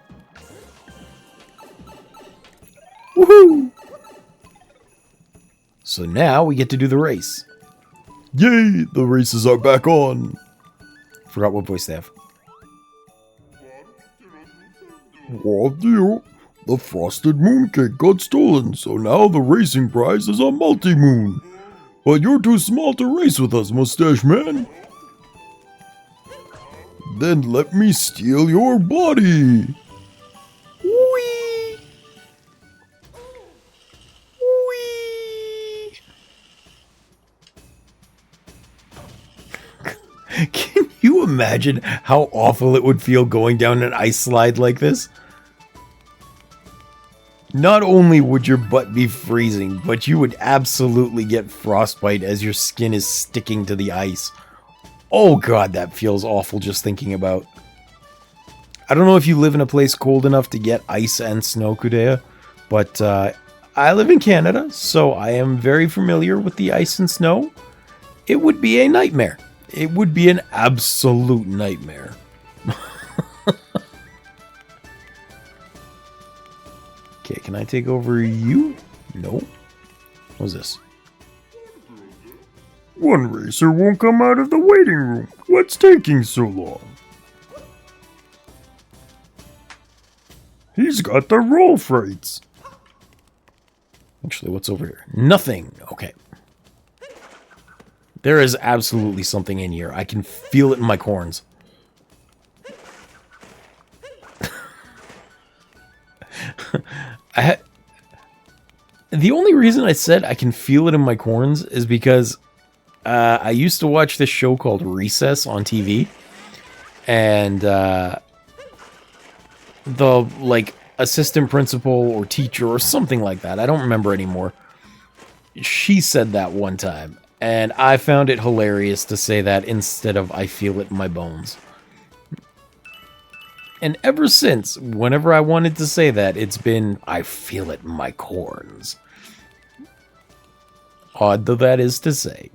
Woohoo! So now we get to do the race. Yay, the races are back on. Forgot what voice they have. What deal? The frosted mooncake got stolen, so now the racing prize is a multi-moon. But you're too small to race with us, Mustache Man. Then let me steal your body. Whee! Whee! Can you imagine how awful it would feel going down an ice slide like this? Not only would your butt be freezing, but you would absolutely get frostbite as your skin is sticking to the ice. Oh god, that feels awful just thinking about. I don't know if you live in a place cold enough to get ice and snow, Kudea, but I live in Canada, so I am very familiar with the ice and snow. It would be a nightmare. It would be an absolute nightmare. Okay, can I take over you? No. What's this? One racer won't come out of the waiting room. What's taking so long? He's got the roll frights. Actually, what's over here? Nothing. Okay. There is absolutely something in here. I can feel it in my corns. The only reason I said I can feel it in my corns is because I used to watch this show called Recess on TV, and the like assistant principal or teacher or something like that, I don't remember anymore, she said that one time, and I found it hilarious to say that instead of I feel it in my bones. And ever since, whenever I wanted to say that, it's been, I feel it in my corns. Odd though that is to say.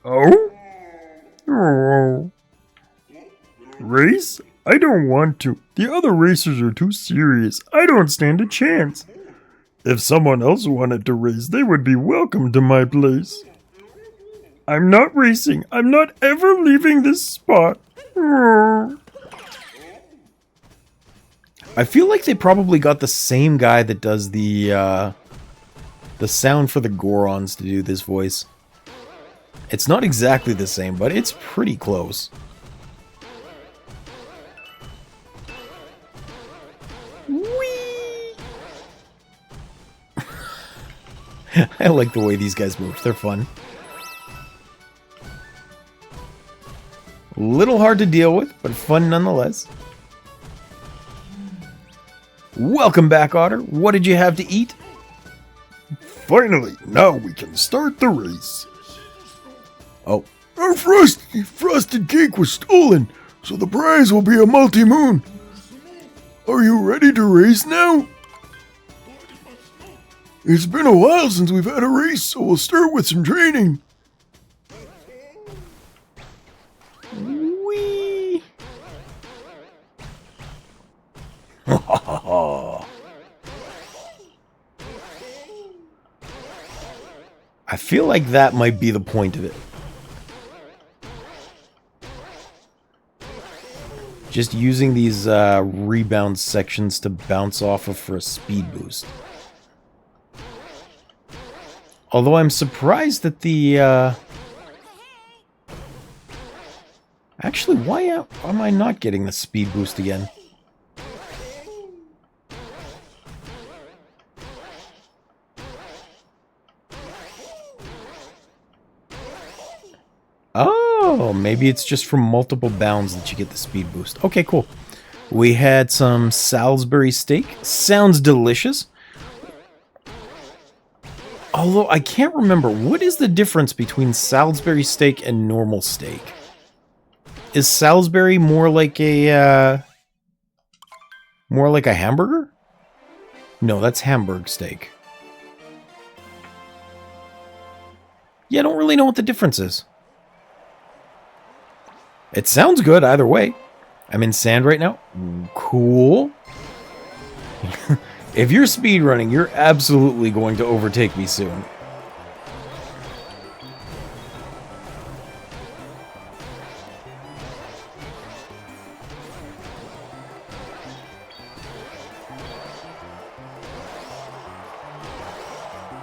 Oh? Oh. Race? I don't want to. The other racers are too serious. I don't stand a chance. If someone else wanted to race, they would be welcome to my place. I'm not racing. I'm not ever leaving this spot. I feel like they probably got the same guy that does the sound for the Gorons to do this voice. It's not exactly the same, but it's pretty close. Whee! I like the way these guys move. They're fun. A little hard to deal with, but fun nonetheless. Welcome back, Otter. What did you have to eat? Finally, now we can start the race. Oh. Our frosted cake was stolen, so the prize will be a multi-moon. Are you ready to race now? It's been a while since we've had a race, so we'll start with some training. Whee! I feel like that might be the point of it. Just using these rebound sections to bounce off of for a speed boost. Although I'm surprised that the... Actually, why am I not getting the speed boost again? Oh, maybe it's just from multiple bounds that you get the speed boost. Okay, cool. We had some Salisbury steak. Sounds delicious. Although, I can't remember. What is the difference between Salisbury steak and normal steak? Is Salisbury more like a hamburger? No, that's Hamburg steak. Yeah, I don't really know what the difference is. It sounds good either way. I'm in sand right now. Cool. If you're speedrunning, you're absolutely going to overtake me soon.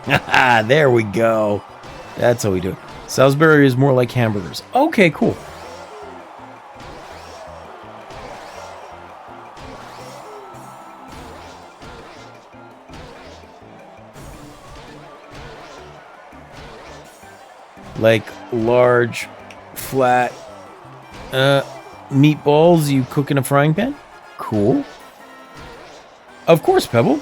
Haha, there we go. That's how we do it. Salisbury is more like hamburgers. Okay, cool. Like large, flat meatballs you cook in a frying pan? Cool. Of course, Pebble.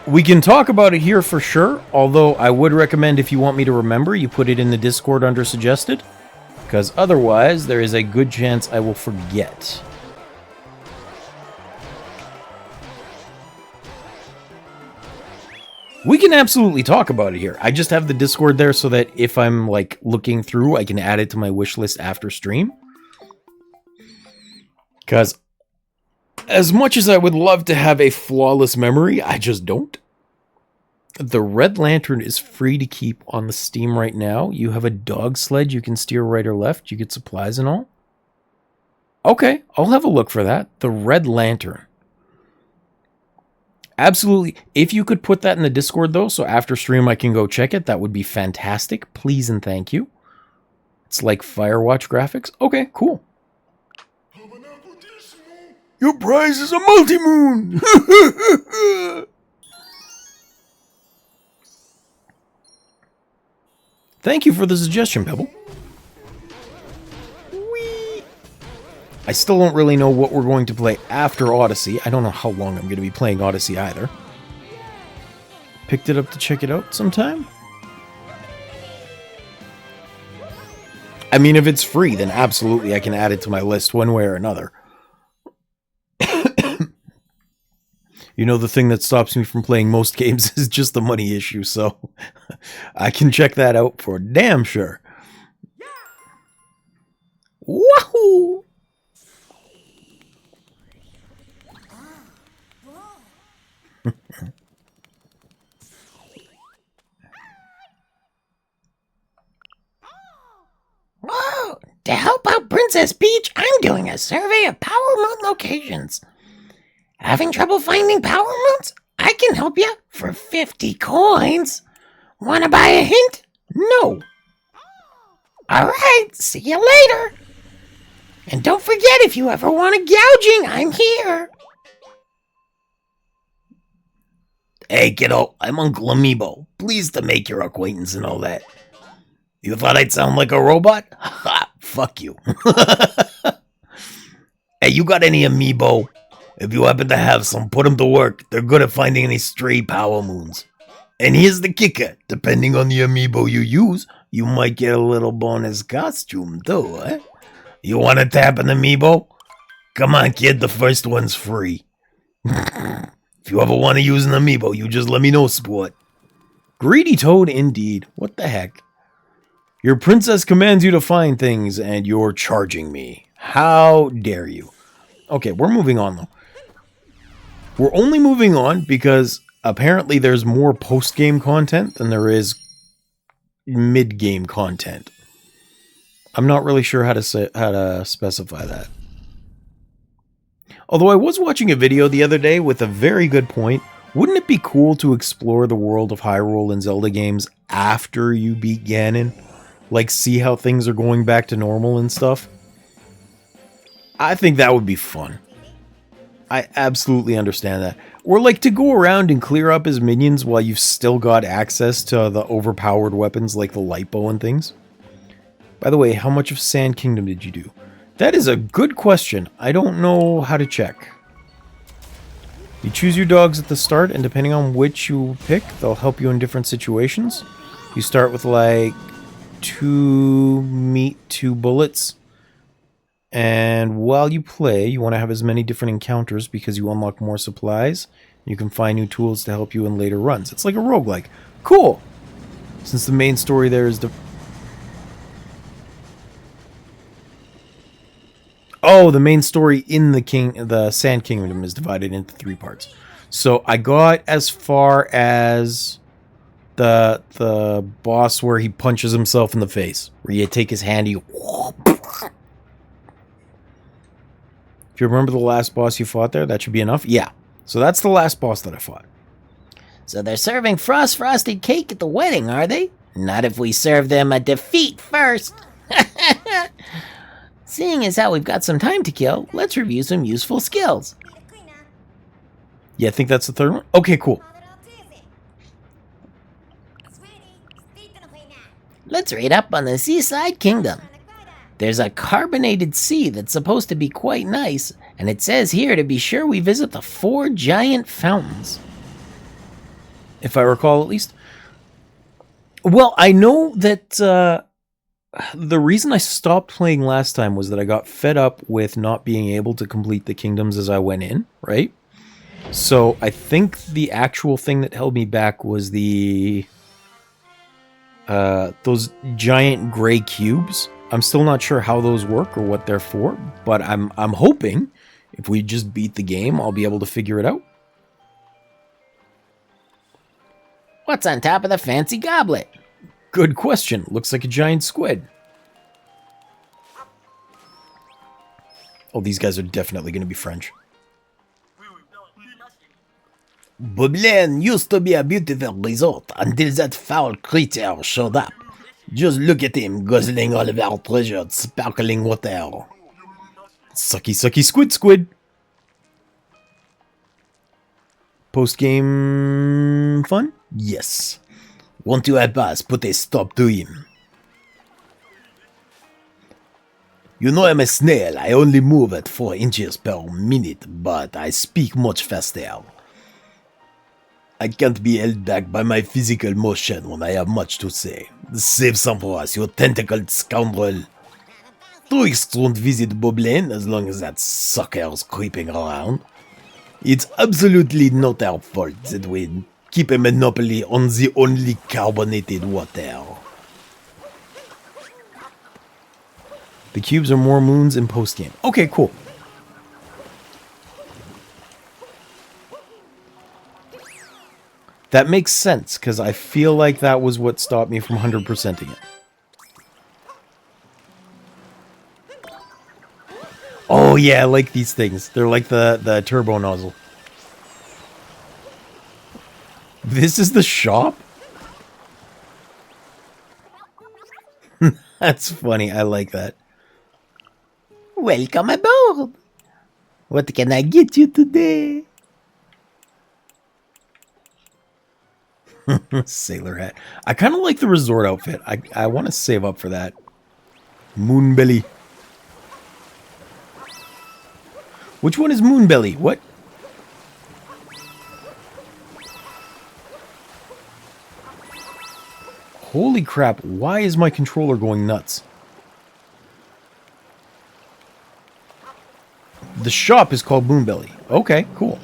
We can talk about it here for sure, although I would recommend if you want me to remember, you put it in the Discord under suggested, because otherwise there is a good chance I will forget. We can absolutely talk about it here. I just have the Discord there so that if I'm like looking through, I can add it to my wish list after stream. Because as much as I would love to have a flawless memory, I just don't. The Red Lantern is free to keep on the Steam right now. You have a dog sled you can steer right or left. You get supplies and all. Okay, I'll have a look for that. The Red Lantern. Absolutely. If you could put that in the Discord, though, so after stream I can go check it, that would be fantastic. Please and thank you. It's like Firewatch graphics. Okay, cool. Your prize is a multi-moon! Thank you for the suggestion, Pebble. Whee! I still don't really know what we're going to play after Odyssey. I don't know how long I'm going to be playing Odyssey either. Picked it up to check it out sometime. I mean, if it's free, then absolutely I can add it to my list one way or another. You know, the thing that stops me from playing most games is just the money issue, so I can check that out for damn sure. Wahoo! Whoa! To help out Princess Peach, I'm doing a survey of Power Moon locations. Having trouble finding Power Moons? I can help you for 50 coins. Wanna buy a hint? No. Alright, see you later. And don't forget, if you ever want a gouging, I'm here. Hey, kiddo, I'm Uncle Amiibo. Pleased to make your acquaintance and all that. You thought I'd sound like a robot? Ha! Fuck you. Hey, you got any Amiibo? If you happen to have some, put them to work. They're good at finding any stray Power Moons. And here's the kicker. Depending on the Amiibo you use, you might get a little bonus costume too, eh? You want to tap an Amiibo? Come on, kid, the first one's free. If you ever want to use an Amiibo, you just let me know, sport. Greedy Toad indeed. What the heck? Your princess commands you to find things, and you're charging me. How dare you? Okay, we're moving on, though. We're only moving on because apparently there's more post-game content than there is mid-game content. I'm not really sure how to specify that. Although I was watching a video the other day with a very good point. Wouldn't it be cool to explore the world of Hyrule and Zelda games after you beat Ganon? Like, see how things are going back to normal and stuff? I think that would be fun. I absolutely understand that. Or like to go around and clear up his minions while you've still got access to the overpowered weapons like the light bow and things. By the way, how much of Sand Kingdom did you do? That is a good question. I don't know how to check. You choose your dogs at the start, and depending on which you pick, they'll help you in different situations. You start with like 2 meat, 2 bullets. And while you play, you want to have as many different encounters because you unlock more supplies. You can find new tools to help you in later runs. It's like a roguelike. Cool. Since the main story there is Oh, the main story in the Sand Kingdom is divided into 3 parts. So I got as far as the boss where he punches himself in the face, where you take his hand, you. If you remember the last boss you fought there, that should be enough. Yeah. So that's the last boss that I fought. So they're serving frosted cake at the wedding, are they? Not if we serve them a defeat first. Seeing as how we've got some time to kill, let's review some useful skills. Yeah, I think that's the 3rd one. Okay, cool. Let's read up on the Seaside Kingdom. There's a carbonated sea that's supposed to be quite nice, and it says here to be sure we visit the 4 giant fountains. If I recall, at least. Well, I know that the reason I stopped playing last time was that I got fed up with not being able to complete the kingdoms as I went in, right? So I think the actual thing that held me back was those giant gray cubes. I'm still not sure how those work or what they're for, but I'm hoping if we just beat the game, I'll be able to figure it out. What's on top of the fancy goblet? Good question. Looks like a giant squid. Oh, these guys are definitely going to be French. Boblin used to be a beautiful resort until that foul creature showed up. Just look at him guzzling all of our treasured sparkling water. Sucky, sucky squid. Post-game fun? Yes. Want to help us put a stop to him? You know I'm a snail. I only move at 4 inches per minute, but I speak much faster. I can't be held back by my physical motion when I have much to say. Save some for us, you tentacled scoundrel. Tourists won't visit Boblin as long as that sucker's creeping around. It's absolutely not our fault that we keep a monopoly on the only carbonated water. The cubes are more moons in post-game. Okay, cool. That makes sense, because I feel like that was what stopped me from 100%ing it. Oh yeah, I like these things. They're like the turbo nozzle. This is the shop? That's funny, I like that. Welcome aboard. What can I get you today? Sailor hat. I kind of like the resort outfit. I want to save up for that. Moonbelly. Which one is Moonbelly? What? Holy crap, why is my controller going nuts? The shop is called Moonbelly. Okay, cool.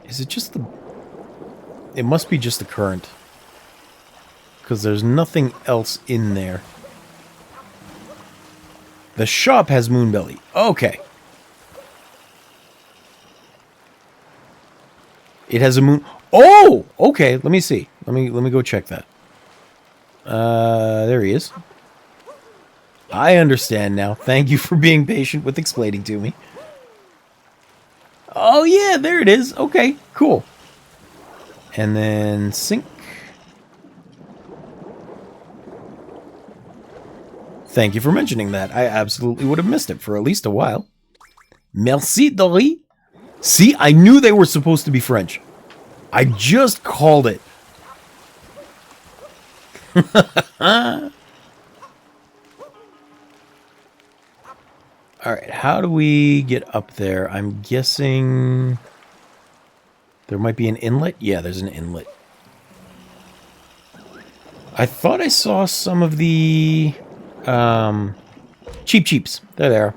Is it just the... It must be just the current. Because there's nothing else in there. The shop has Moonbelly. Okay. It has a moon... Oh! Okay, let me see. Let me go check that. There he is. I understand now. Thank you for being patient with explaining to me. Oh yeah, there it is. Okay, cool. And then sync. Thank you for mentioning that. I absolutely would have missed it for at least a while. Merci, Dory. See, I knew they were supposed to be French. I just called it. Alright, how do we get up there? I'm guessing there might be an inlet. Yeah, there's an inlet. I thought I saw some of the cheeps. There they are.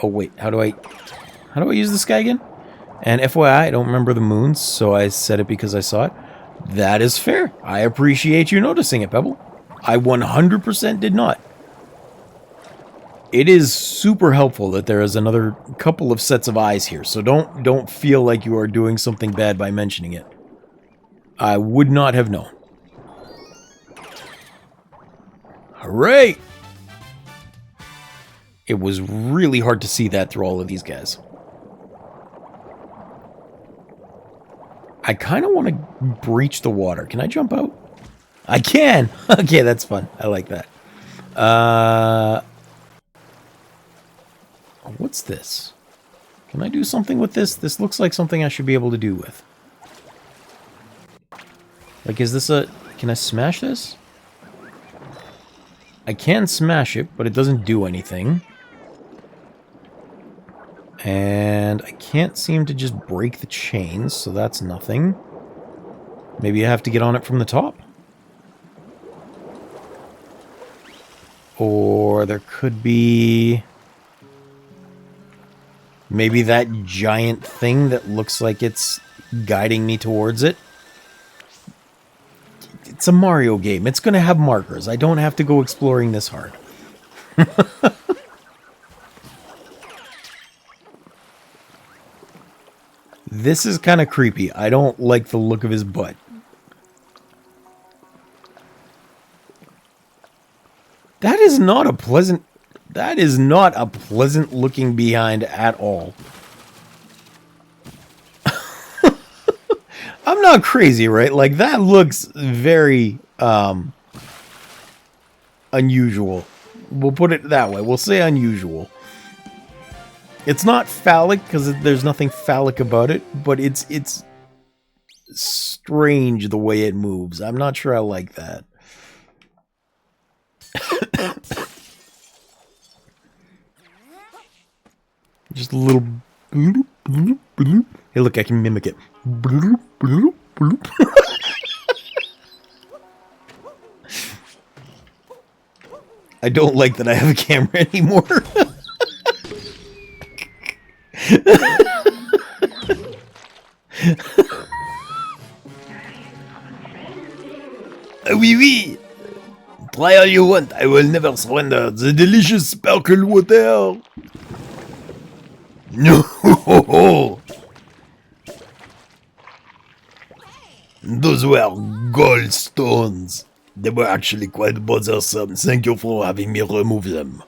Oh, wait. How do I use this guy again? And FYI, I don't remember the moons, so I said it because I saw it. That is fair. I appreciate you noticing it, Pebble. I 100% did not. It is super helpful that there is another couple of sets of eyes here, so don't feel like you are doing something bad by mentioning it. I would not have known. Hooray! It was really hard to see that through all of these guys. I kind of want to breach the water. Can I jump out? I can! Okay, that's fun. I like that. What's this? Can I do something with this? This looks like something I should be able to do with. Like, is this a... Can I smash this? I can smash it, but it doesn't do anything. And I can't seem to just break the chains, so that's nothing. Maybe I have to get on it from the top. Or there could be... maybe that giant thing that looks like it's guiding me towards it. It's a Mario game. It's going to have markers. I don't have to go exploring this hard. This is kind of creepy. I don't like the look of his butt. That is not a pleasant... That is not a pleasant looking behind at all. I'm not crazy, right? Like, that looks very unusual. We'll put it that way. We'll say unusual. It's not phallic, because there's nothing phallic about it, but it's strange the way it moves. I'm not sure I like that. Just a little... Hey, look, I can mimic it. I don't like that I have a camera anymore. Oui, oui. Try all you want. I will never surrender. The delicious sparkle water. No. Those were gold stones. They were actually quite bothersome. Thank you for having me remove them.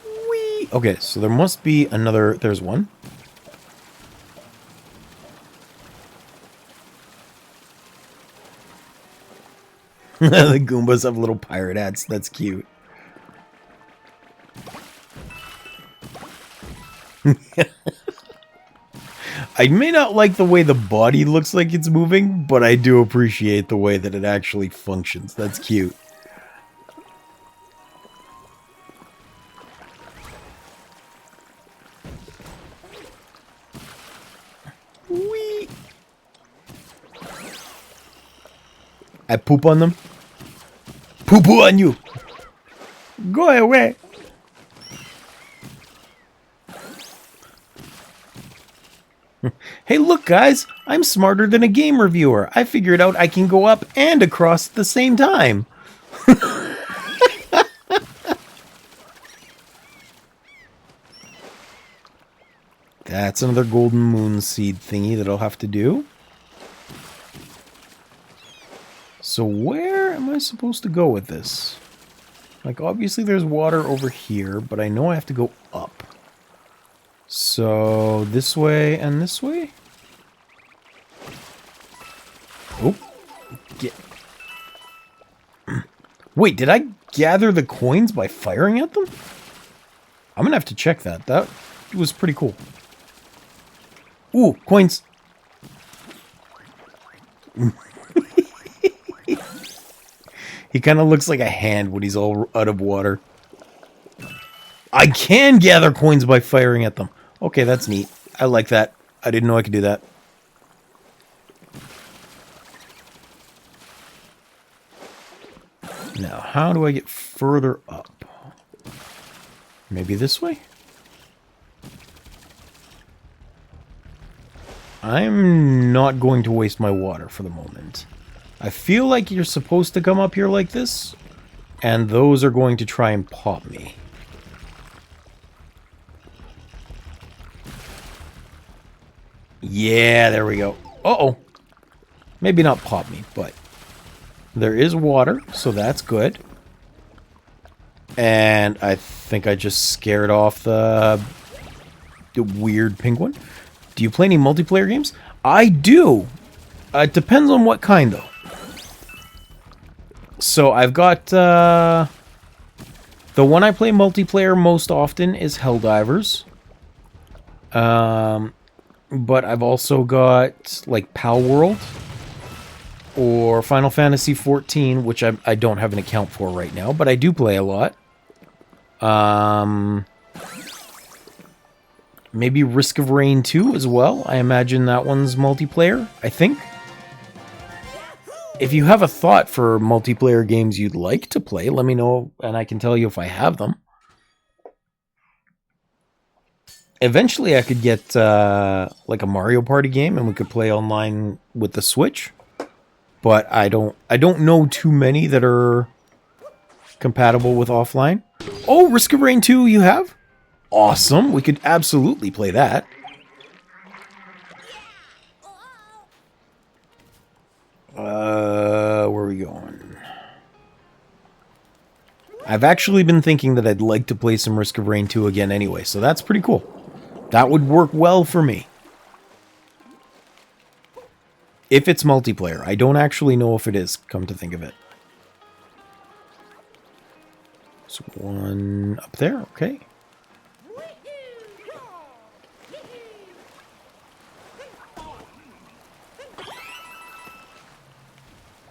Whee! Okay, so there must be another... There's one. The Goombas have little pirate hats. That's cute. I may not like the way the body looks like it's moving, but I do appreciate the way that it actually functions. That's cute. Whee! I poop on them. Poo-poo on you. Go away. Hey, look, guys. I'm smarter than a game reviewer. I figured out I can go up and across at the same time. That's another golden moon seed thingy that I'll have to do. So where am I supposed to go with this? Like, obviously there's water over here, but I know I have to go up. So, this way and this way? Oh. Get. Wait, did I gather the coins by firing at them? I'm gonna have to check that. That was pretty cool. Ooh, coins. He kind of looks like a hand when he's all out of water. I can gather coins by firing at them. Okay, that's neat. I like that. I didn't know I could do that. Now, how do I get further up? Maybe this way? I'm not going to waste my water for the moment. I feel like you're supposed to come up here like this, and those are going to try and pop me. Yeah, there we go. Uh-oh. Maybe not pop me, but there is water, so that's good. And I think I just scared off the weird penguin. Do you play any multiplayer games? I do. It depends on what kind, though. So I've got the one I play multiplayer most often is Helldivers. But I've also got like Pal World or Final Fantasy 14, which I don't have an account for right now, but I do play a lot. Maybe Risk of Rain 2 as well. I imagine that one's multiplayer, I think. If you have a thought for multiplayer games you'd like to play, let me know and I can tell you if I have them. Eventually I could get like a Mario Party game and we could play online with the Switch. But I don't know too many that are compatible with offline. Oh, Risk of Rain 2 you have? Awesome. We could absolutely play that. Where are we going? I've actually been thinking that I'd like to play some Risk of Rain 2 again anyway, so that's pretty cool. That would work well for me. If it's multiplayer. I don't actually know if it is, come to think of it. So one up there, okay.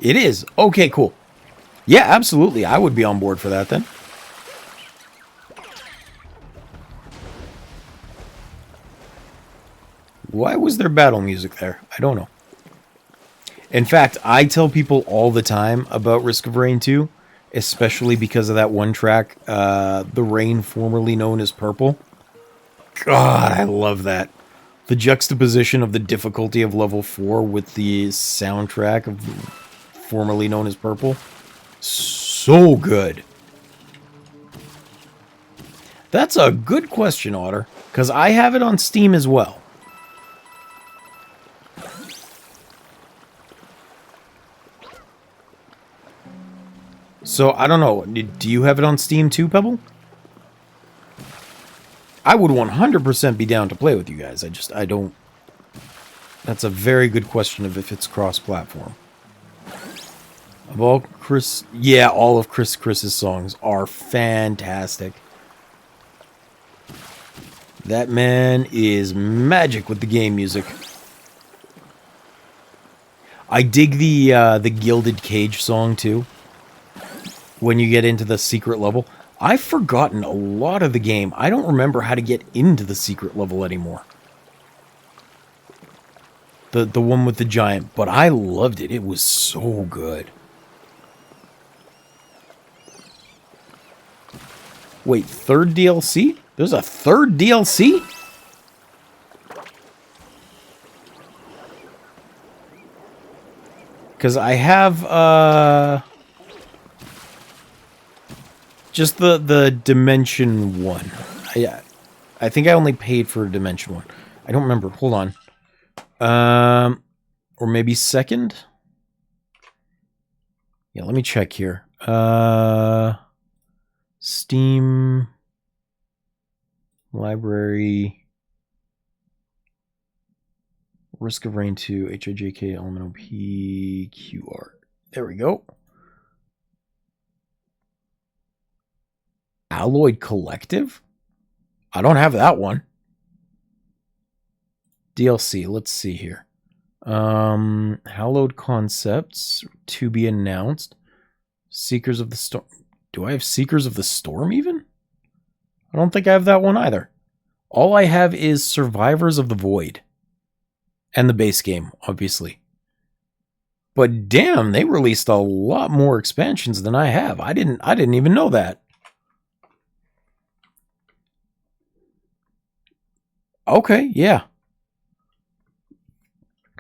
It is. Okay, cool. Yeah, absolutely. I would be on board for that then. Why was there battle music there? I don't know. In fact, I tell people all the time about Risk of Rain 2, especially because of that one track, The Rain Formerly Known as Purple. God, I love that. The juxtaposition of the difficulty of level 4 with the soundtrack of Formerly Known as Purple. So good. That's a good question, Otter, because I have it on Steam as well. So, I don't know. Do you have it on Steam too, Pebble? I would 100% be down to play with you guys. I don't... That's a very good question of if it's cross-platform. Of all Chris... Yeah, all of Chris's songs are fantastic. That man is magic with the game music. I dig the Gilded Cage song, too. When you get into the secret level. I've forgotten a lot of the game. I don't remember how to get into the secret level anymore. The one with the giant. But I loved it. It was so good. Wait, third DLC? There's a third DLC? Because I have, just the Dimension 1. I think I only paid for Dimension 1. I don't remember. Hold on. Or maybe second? Yeah, let me check here. Steam library Risk of Rain 2 HIJK Elemental PQR. There we go. Alloyed Collective? I don't have that one. DLC, let's see here. Hallowed Concepts to be announced. Seekers of the Storm. Do I have Seekers of the Storm even? I don't think I have that one either. All I have is Survivors of the Void. And the base game, obviously. But damn, they released a lot more expansions than I have. I didn't even know that. Okay, yeah.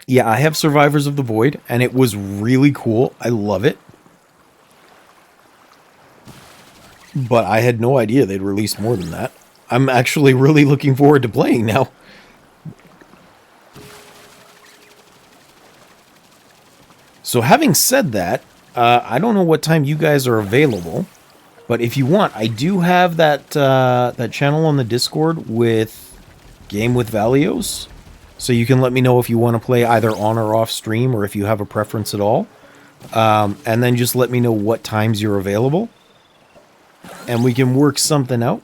Yeah, I have Survivors of the Void, and it was really cool. I love it. But I had no idea they'd released more than that. I'm actually really looking forward to playing now. So having said that, I don't know what time you guys are available, but if you want, I do have that that channel on the Discord with Game with Valios, so you can let me know if you want to play either on or off stream, or if you have a preference at all, and then just let me know what times you're available, and we can work something out.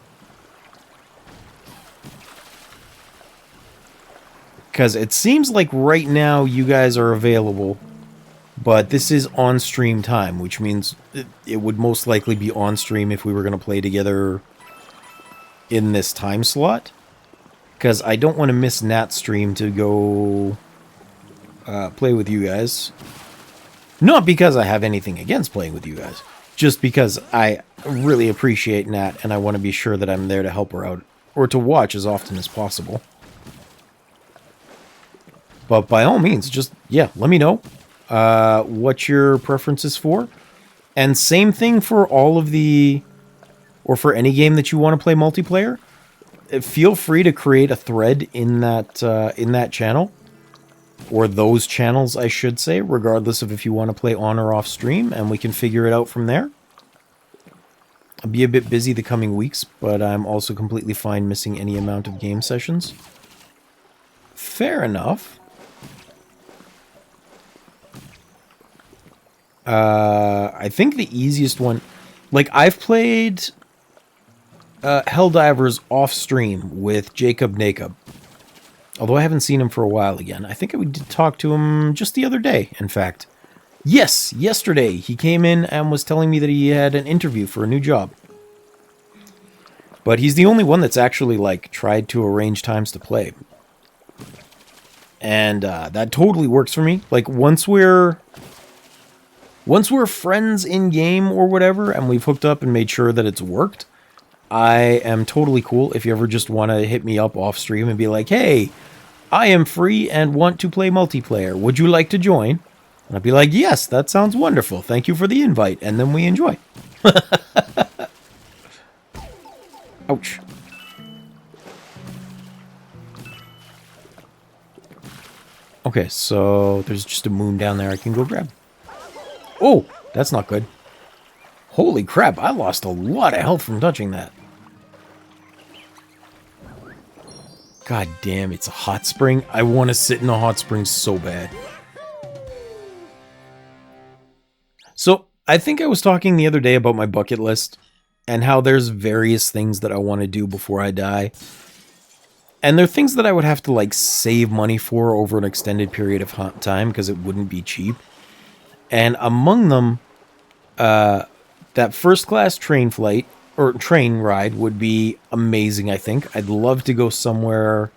Because it seems like right now you guys are available, but this is on-stream time, which means it would most likely be on-stream if we were going to play together in this time slot. Because I don't want to miss Nat's stream to go play with you guys. Not because I have anything against playing with you guys, just because I really appreciate Nat and I want to be sure that I'm there to help her out, or to watch as often as possible. But by all means, just, yeah, let me know what your preference is for. And same thing for all of the, or for any game that you want to play multiplayer. Feel free to create a thread in that channel, or those channels, I should say, regardless of if you want to play on or off stream, and we can figure it out from there. I'll be a bit busy the coming weeks, but I'm also completely fine missing any amount of game sessions. Fair enough. I think the easiest one, like, I've played Helldivers off stream with Jacob Nacob, although I haven't seen him for a while again. I think we did talk to him just the other day, in fact. Yes, yesterday he came in and was telling me that he had an interview for a new job. But he's the only one that's actually, like, tried to arrange times to play. And that totally works for me. Like, once we're friends in-game or whatever, and we've hooked up and made sure that it's worked, I am totally cool if you ever just want to hit me up off stream and be like, hey, I am free and want to play multiplayer. Would you like to join? And I'd be like, yes, that sounds wonderful. Thank you for the invite. And then we enjoy. Ouch. Okay, so there's just a moon down there I can go grab. Oh, that's not good. Holy crap, I lost a lot of health from touching that. God damn, it's a hot spring. I want to sit in a hot spring so bad. So, I think I was talking the other day about my bucket list, and how there's various things that I want to do before I die. And they're things that I would have to, like, save money for over an extended period of time, because it wouldn't be cheap. And among them, that first-class train flight, or train ride, would be amazing, I think. I'd love to go somewhere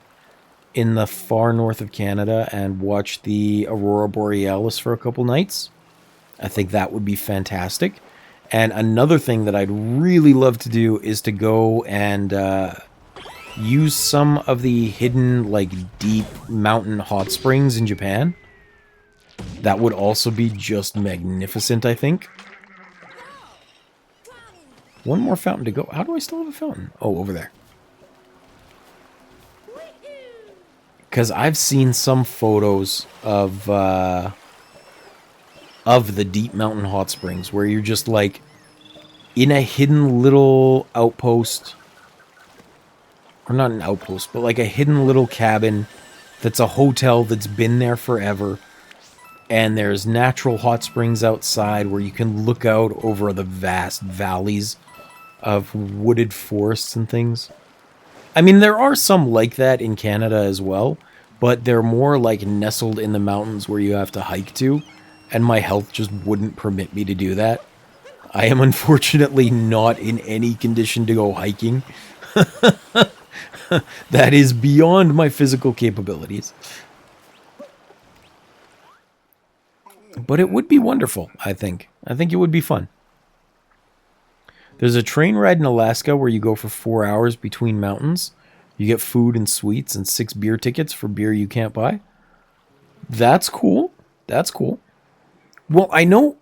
in the far north of Canada and watch the Aurora Borealis for a couple nights. I think that would be fantastic. And another thing that I'd really love to do is to go and use some of the hidden, like, deep mountain hot springs in Japan. That would also be just magnificent, I think. One more fountain to go. How do I still have a fountain? Oh, over there. Because I've seen some photos of the deep mountain hot springs where you're just, like, in a hidden little outpost. Or not an outpost, but like a hidden little cabin that's a hotel that's been there forever. And there's natural hot springs outside where you can look out over the vast valleys of wooded forests and things. I mean, there are some like that in Canada as well, but they're more like nestled in the mountains where you have to hike to, and my health just wouldn't permit me to do that. I am unfortunately not in any condition to go hiking. That is beyond my physical capabilities. But it would be wonderful, I think. I think it would be fun. There's a train ride in Alaska where you go for 4 hours between mountains. You get food and sweets and 6 beer tickets for beer you can't buy. That's cool. That's cool. Well, I know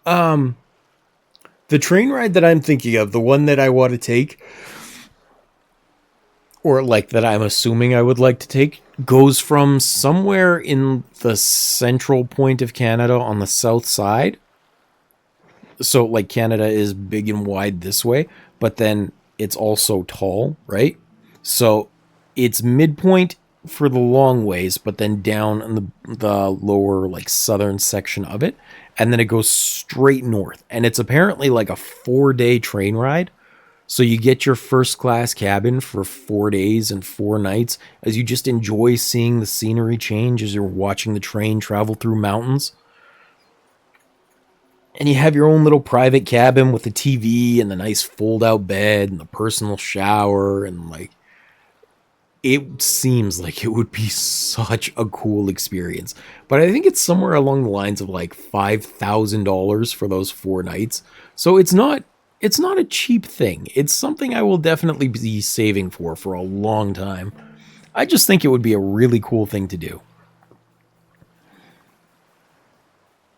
the train ride that I'm thinking of, the one that I want to take, or like that I'm assuming I would like to take, goes from somewhere in the central point of Canada on the south side. So like Canada is big and wide this way, but then it's also tall, right? So it's midpoint for the long ways, but then down in the lower like southern section of it, and then it goes straight north. And it's apparently like a 4-day train ride. So you get your first class cabin for 4 days and 4 nights as you just enjoy seeing the scenery change as you're watching the train travel through mountains. And you have your own little private cabin with a TV and the nice fold-out bed and the personal shower, and like, it seems like it would be such a cool experience. But I think it's somewhere along the lines of like $5,000 for those 4 nights. So it's not a cheap thing. It's something I will definitely be saving for a long time. I just think it would be a really cool thing to do.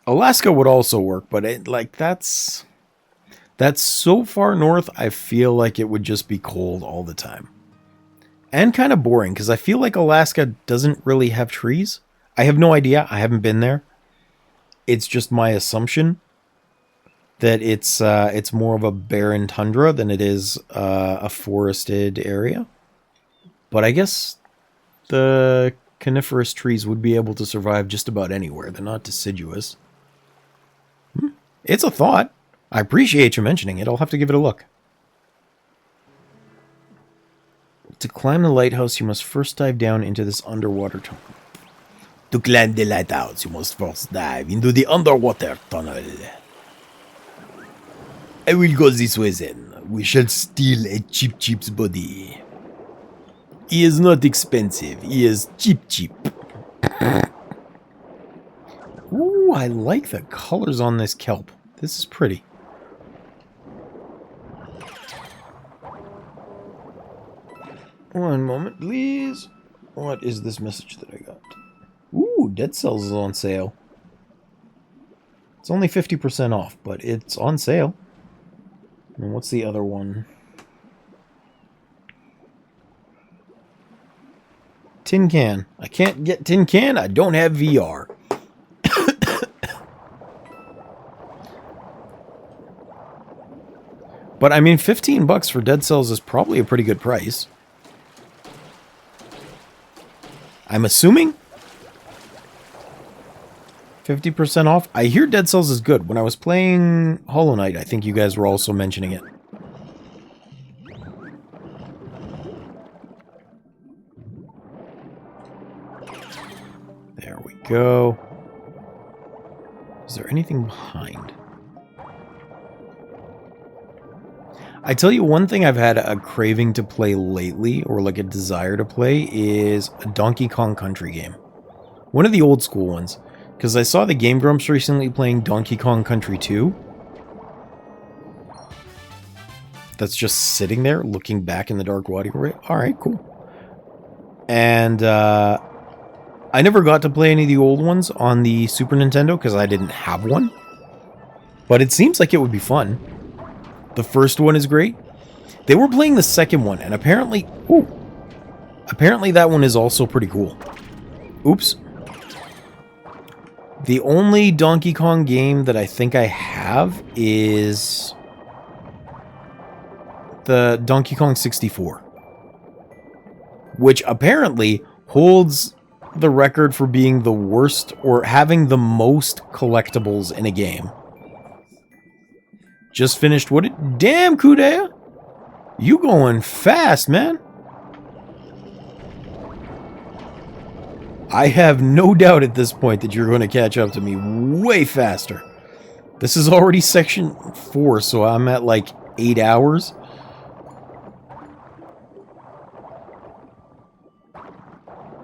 Alaska would also work, but that's so far north, I feel like it would just be cold all the time. And kind of boring, because I feel like Alaska doesn't really have trees. I have no idea. I haven't been there. It's just my assumption that it's more of a barren tundra than it is a forested area. But I guess the coniferous trees would be able to survive just about anywhere. They're not deciduous. It's a thought. I appreciate you mentioning it. I'll have to give it a look. To climb the lighthouse, you must first dive down into this underwater tunnel. To climb the lighthouse, you must first dive into the underwater tunnel. I will go this way then. We shall steal a Chip's body. He is not expensive. He is cheap. Ooh, I like the colors on this kelp. This is pretty. One moment, please. What is this message that I got? Ooh, Dead Cells is on sale. It's only 50% off, but it's on sale. And what's the other one? Tin Can. I can't get Tin Can. I don't have VR. But I mean, $15 for Dead Cells is probably a pretty good price. I'm assuming 50% off. I hear Dead Cells is good. When I was playing Hollow Knight, I think you guys were also mentioning it. There we go. Is there anything behind? I tell you, one thing I've had a craving to play lately, or like a desire to play, is a Donkey Kong Country game. One of the old school ones. Because I saw the Game Grumps recently playing Donkey Kong Country 2. That's just sitting there, looking back in the dark water. Alright, cool. And I never got to play any of the old ones on the Super Nintendo, because I didn't have one. But it seems like it would be fun. The first one is great. They were playing the second one, and apparently... Ooh, apparently that one is also pretty cool. Oops. The only Donkey Kong game that I think I have is the Donkey Kong 64. Which apparently holds the record for being the worst, or having the most collectibles in a game. Just finished what it... Damn, Kudea! You going fast, man. I have no doubt at this point that you're going to catch up to me way faster. This is already section 4, so I'm at like 8 hours.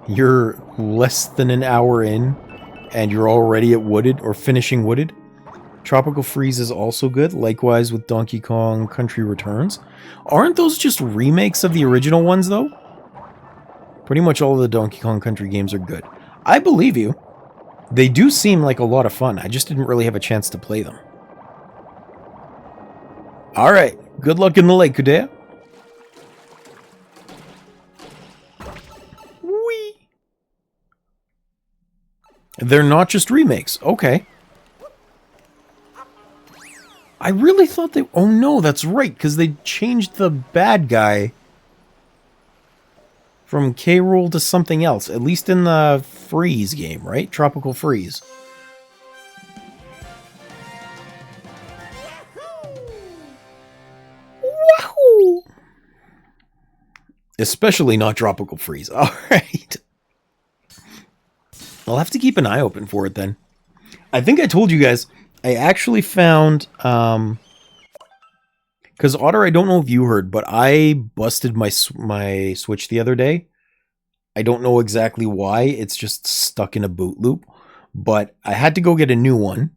You're less than an hour in. and you're already at Wooded or finishing Wooded. Tropical Freeze is also good, likewise with Donkey Kong Country Returns. Aren't those just remakes of the original ones, though? Pretty much all of the Donkey Kong Country games are good. I believe you. They do seem like a lot of fun. I just didn't really have a chance to play them. Alright, good luck in the lake, Kudea. Whee! They're not just remakes. Okay. I really thought they... Oh no, that's right, because they changed the bad guy from K. Rool to something else, at least in the Freeze game, right? Tropical Freeze. Wahoo! Especially not Tropical Freeze. Alright. I'll have to keep an eye open for it then. I think I told you guys, I actually found... Because, Otter, I don't know if you heard, but I busted my Switch the other day. I don't know exactly why. It's just stuck in a boot loop. But I had to go get a new one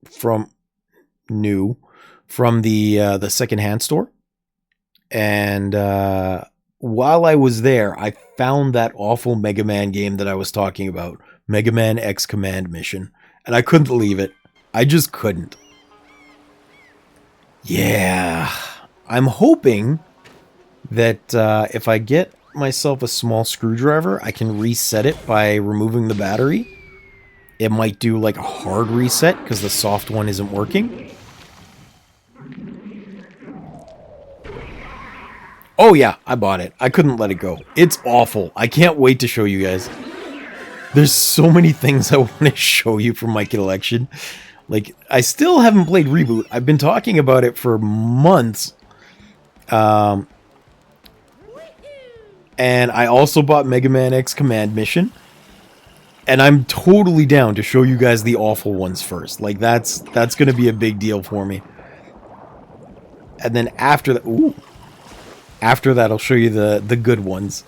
from the secondhand store. And while I was there, I found that awful Mega Man game that I was talking about. Mega Man X Command Mission. And I couldn't leave it. I just couldn't. Yeah, I'm hoping that if I get myself a small screwdriver, I can reset it by removing the battery. It might do like a hard reset because the soft one isn't working. Oh yeah, I bought it. I couldn't let it go. It's awful. I can't wait to show you guys. There's so many things I want to show you from my collection. Like, I still haven't played Reboot. I've been talking about it for months. And I also bought Mega Man X Command Mission. And I'm totally down to show you guys the awful ones first. Like, that's going to be a big deal for me. And then after that... Ooh. After that, I'll show you the good ones.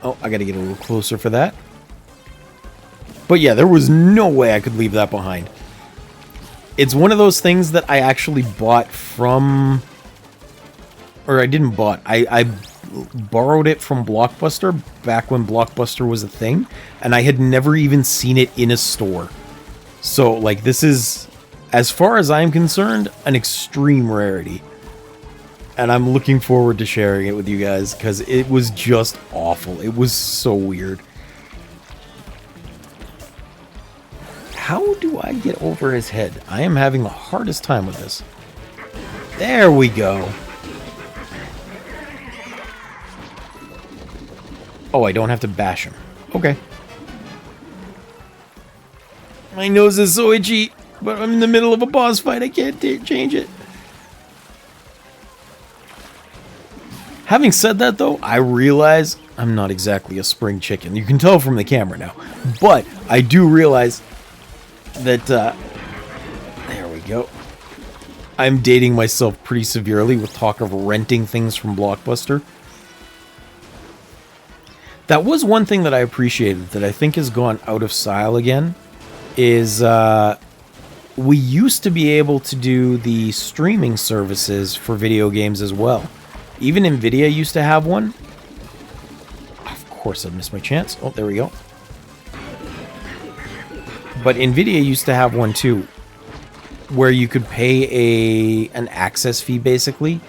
Oh, I gotta get a little closer for that. But yeah, there was no way I could leave that behind. It's one of those things that I actually bought from... Or I didn't bought. I borrowed it from Blockbuster back when Blockbuster was a thing. And I had never even seen it in a store. So, like, this is, as far as I'm concerned, an extreme rarity. And I'm looking forward to sharing it with you guys, because it was just awful. It was so weird. How do I get over his head? I am having the hardest time with this. There we go. Oh, I don't have to bash him. Okay. My nose is so itchy, but I'm in the middle of a boss fight. I can't change it. Having said that, though, I realize I'm not exactly a spring chicken. You can tell from the camera now. But I do realize that, there we go. I'm dating myself pretty severely with talk of renting things from Blockbuster. That was one thing that I appreciated that I think has gone out of style again, is we used to be able to do the streaming services for video games as well. Even Nvidia used to have one. Of course I missed my chance. Oh, there we go. But Nvidia used to have one too, where you could pay an access fee basically,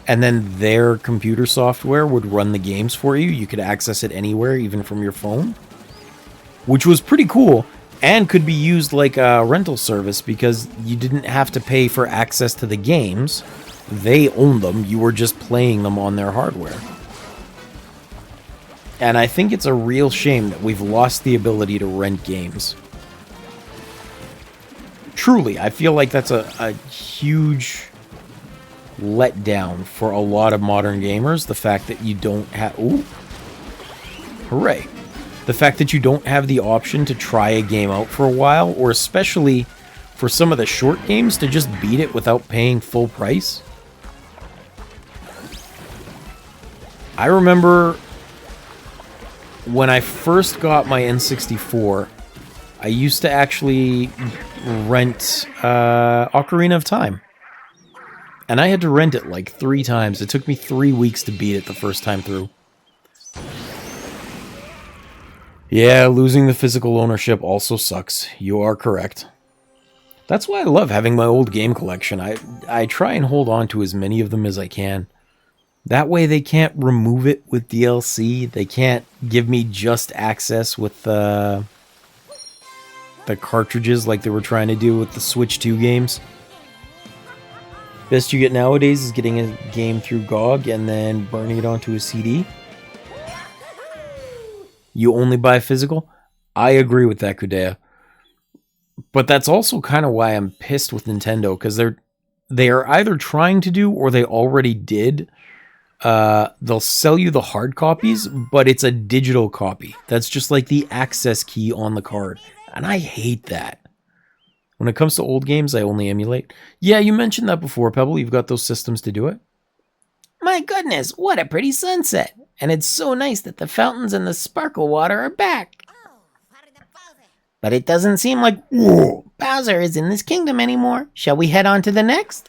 and then their computer software would run the games for you. You could access it anywhere, even from your phone, which was pretty cool and could be used like a rental service because you didn't have to pay for access to the games. They owned them. You were just playing them on their hardware. And I think it's a real shame that we've lost the ability to rent games. Truly, I feel like that's a huge letdown for a lot of modern gamers. The fact that you don't have... Ooh. Hooray. The fact that you don't have the option to try a game out for a while, or especially for some of the short games, to just beat it without paying full price. I remember when I first got my N64, I used to actually rent Ocarina of Time. And I had to rent it like 3 times. It took me 3 weeks to beat it the first time through. Yeah, losing the physical ownership also sucks. You are correct. That's why I love having my old game collection. I try and hold on to as many of them as I can. That way they can't remove it with DLC. They can't give me just access with the cartridges like they were trying to do with the Switch 2 games. Best you get nowadays is getting a game through GOG and then burning it onto a CD. You only buy physical? I agree with that, Kudea. But that's also kind of why I'm pissed with Nintendo, because they are either trying to do or they already did. They'll sell you the hard copies, but it's a digital copy. That's just like the access key on the card. And I hate that. When it comes to old games, I only emulate. Yeah, you mentioned that before, Pebble. You've got those systems to do it. My goodness, what a pretty sunset. And it's so nice that the fountains and the sparkle water are back. But it doesn't seem like Bowser is in this kingdom anymore. Shall we head on to the next?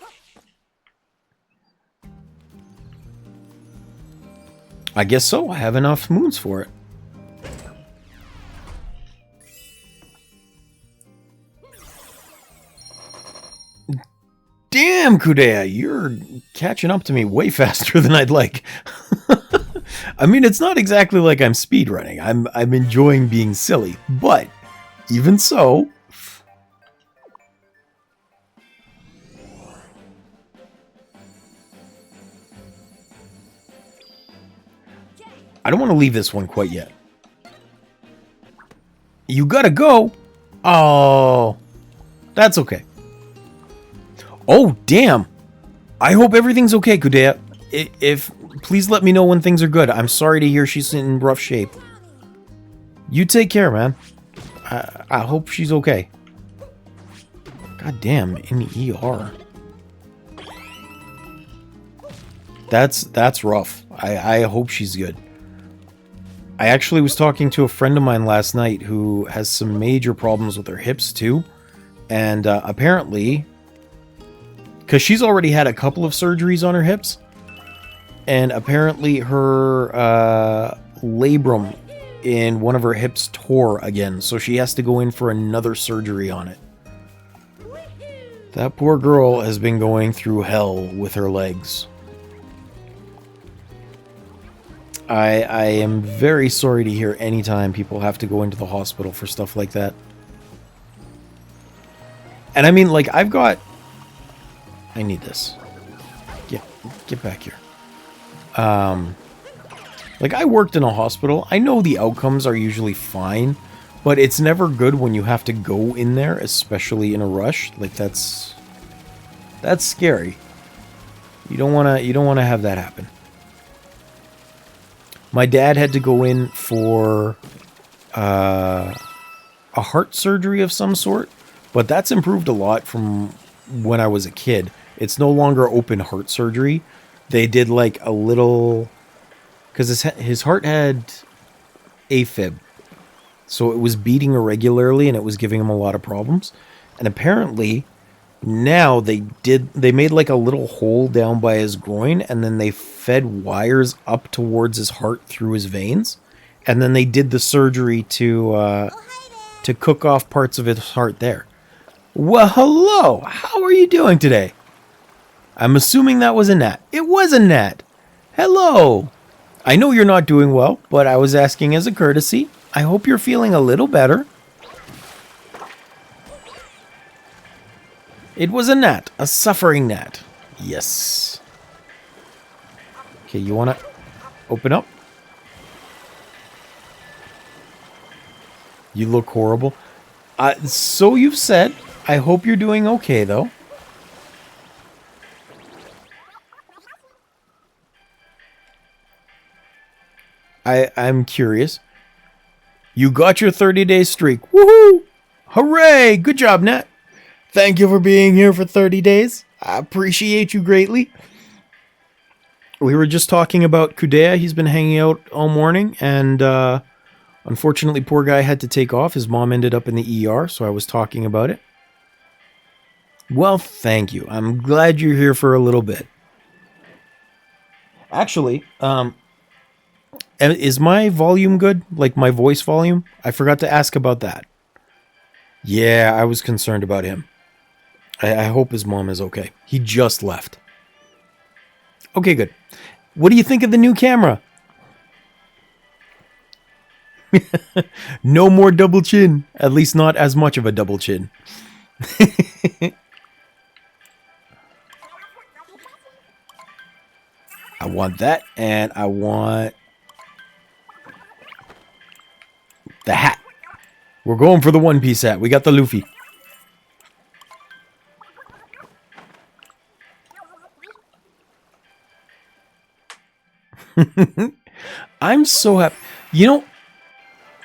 I guess so. I have enough moons for it. Damn, Kudea, you're catching up to me way faster than I'd like. I mean, it's not exactly like I'm speedrunning. I'm enjoying being silly, but even so, I don't want to leave this one quite yet. You gotta go. Oh, that's okay. Oh, damn. I hope everything's okay, Kudea. If please let me know when things are good. I'm sorry to hear she's in rough shape. You take care, man. I hope she's okay. God damn, in the ER. That's rough. I hope she's good. I actually was talking to a friend of mine last night who has some major problems with her hips too. And apparently, because she's already had a couple of surgeries on her hips, and apparently her labrum in one of her hips tore again, so she has to go in for another surgery on it. That poor girl has been going through hell with her legs. I am very sorry to hear any time people have to go into the hospital for stuff like that. And I mean, like, I've got... I need this. Get back here. Like, I worked in a hospital. I know the outcomes are usually fine, but it's never good when you have to go in there, especially in a rush. Like, that's scary. You don't want to have that happen. My dad had to go in for a heart surgery of some sort, but that's improved a lot from when I was a kid. It's no longer open heart surgery. They did like a little... Because his heart had AFib. So it was beating irregularly and it was giving him a lot of problems. And apparently now they made like a little hole down by his groin, and then they fed wires up towards his heart through his veins. And then they did the surgery to cook off parts of his heart there. Well, hello! How are you doing today? I'm assuming that was a gnat. It was a gnat! Hello! I know you're not doing well, but I was asking as a courtesy. I hope you're feeling a little better. It was a gnat. A suffering gnat. Yes. Okay, you want to open up? You look horrible. So you've said. I hope you're doing okay, though. I'm curious. You got your 30-day streak. Woohoo! Hooray! Good job, Nat. Thank you for being here for 30 days. I appreciate you greatly. We were just talking about Kudea. He's been hanging out all morning, and unfortunately, poor guy had to take off. His mom ended up in the ER, so I was talking about it. Well, thank you. I'm glad you're here for a little bit. Actually, is my volume good? Like my voice volume? I forgot to ask about that. Yeah, I was concerned about him. I hope his mom is okay. He just left. Okay, good. What do you think of the new camera? No more double chin. At least not as much of a double chin. I want that, and I want the hat. We're going for the One Piece hat. We got the Luffy. I'm so happy. You know,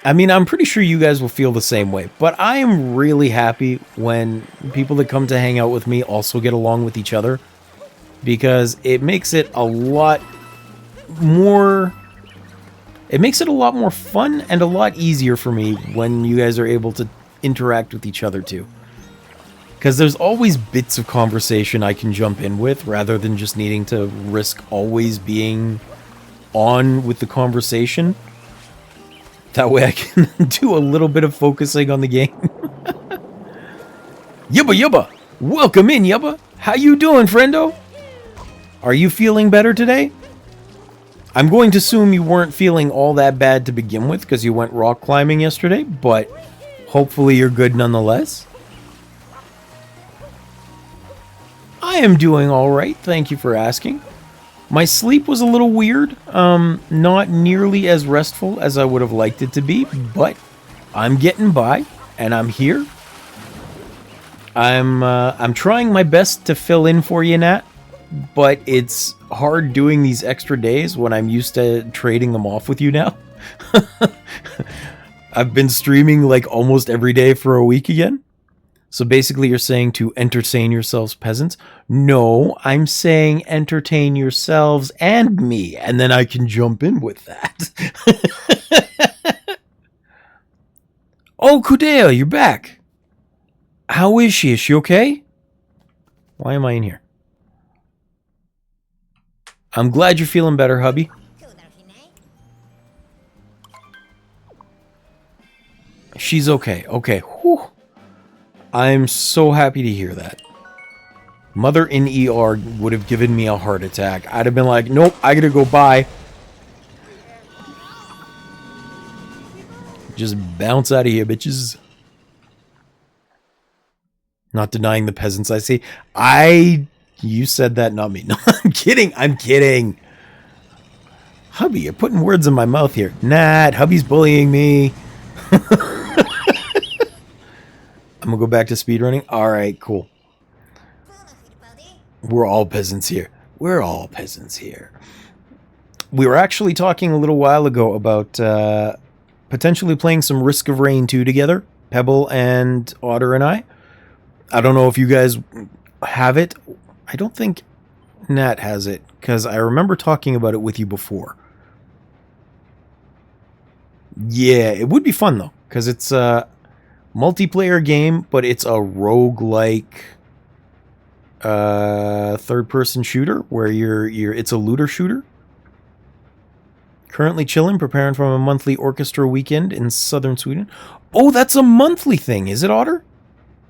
I mean, I'm pretty sure you guys will feel the same way, but I am really happy when people that come to hang out with me also get along with each other, because it makes it a lot more... It makes it a lot more fun and a lot easier for me when you guys are able to interact with each other too. Because there's always bits of conversation I can jump in with, rather than just needing to risk always being on with the conversation. That way I can do a little bit of focusing on the game. Yubba Yubba! Welcome in, Yubba! How you doing, friendo? Are you feeling better today? I'm going to assume you weren't feeling all that bad to begin with because you went rock climbing yesterday, but hopefully you're good nonetheless. I am doing alright, thank you for asking. My sleep was a little weird, not nearly as restful as I would have liked it to be, but I'm getting by, and I'm here. I'm trying my best to fill in for you, Nat, but it's hard doing these extra days when I'm used to trading them off with you now. I've been streaming like almost every day for a week again. So basically you're saying to entertain yourselves, peasants? No, I'm saying entertain yourselves and me, and then I can jump in with that. Oh, Kudea, you're back. How is she? Is she okay? Why am I in here? I'm glad you're feeling better, hubby. She's okay. Okay. Whew. I'm so happy to hear that. Mother in ER would have given me a heart attack. I'd have been like, nope, I gotta go bye. Just bounce out of here, bitches. Not denying the peasants I see. You said that, not me. No, I'm kidding. I'm kidding. Hubby, you're putting words in my mouth here. Nah, hubby's bullying me. I'm gonna go back to speedrunning. Alright, cool. We're all peasants here. We're all peasants here. We were actually talking a little while ago about potentially playing some Risk of Rain 2 together. Pebble and Otter and I. I don't know if you guys have it. I don't think Nat has it, because I remember talking about it with you before. Yeah, it would be fun though, because it's a multiplayer game, but it's a roguelike third-person shooter where it's a looter shooter. Currently chilling, preparing for a monthly orchestra weekend in southern Sweden. Oh, that's a monthly thing, is it, Otter?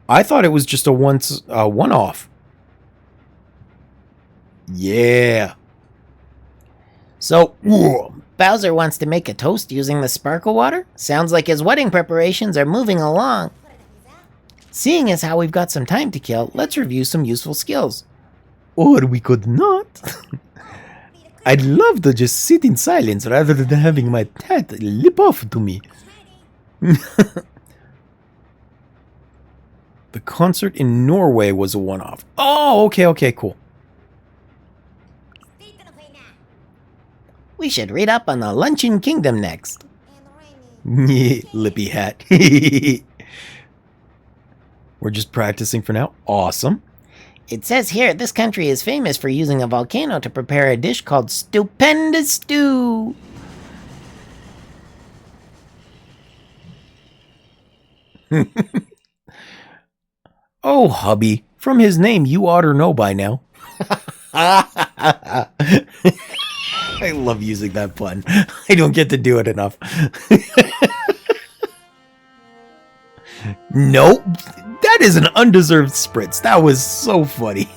I thought it was just a one-off. Yeah. So, Bowser wants to make a toast using the sparkle water? Sounds like his wedding preparations are moving along. Seeing as how we've got some time to kill, let's review some useful skills. Or we could not. I'd love to just sit in silence rather than having my hat lip off to me. The concert in Norway was a one-off. Oh, okay, cool. We should read up on the Luncheon Kingdom next. Lippy hat. We're just practicing for now. Awesome. It says here this country is famous for using a volcano to prepare a dish called stupendous stew. Oh, hubby, from his name you ought to know by now. I love using that pun. I don't get to do it enough. Nope. That is an undeserved spritz. That was so funny.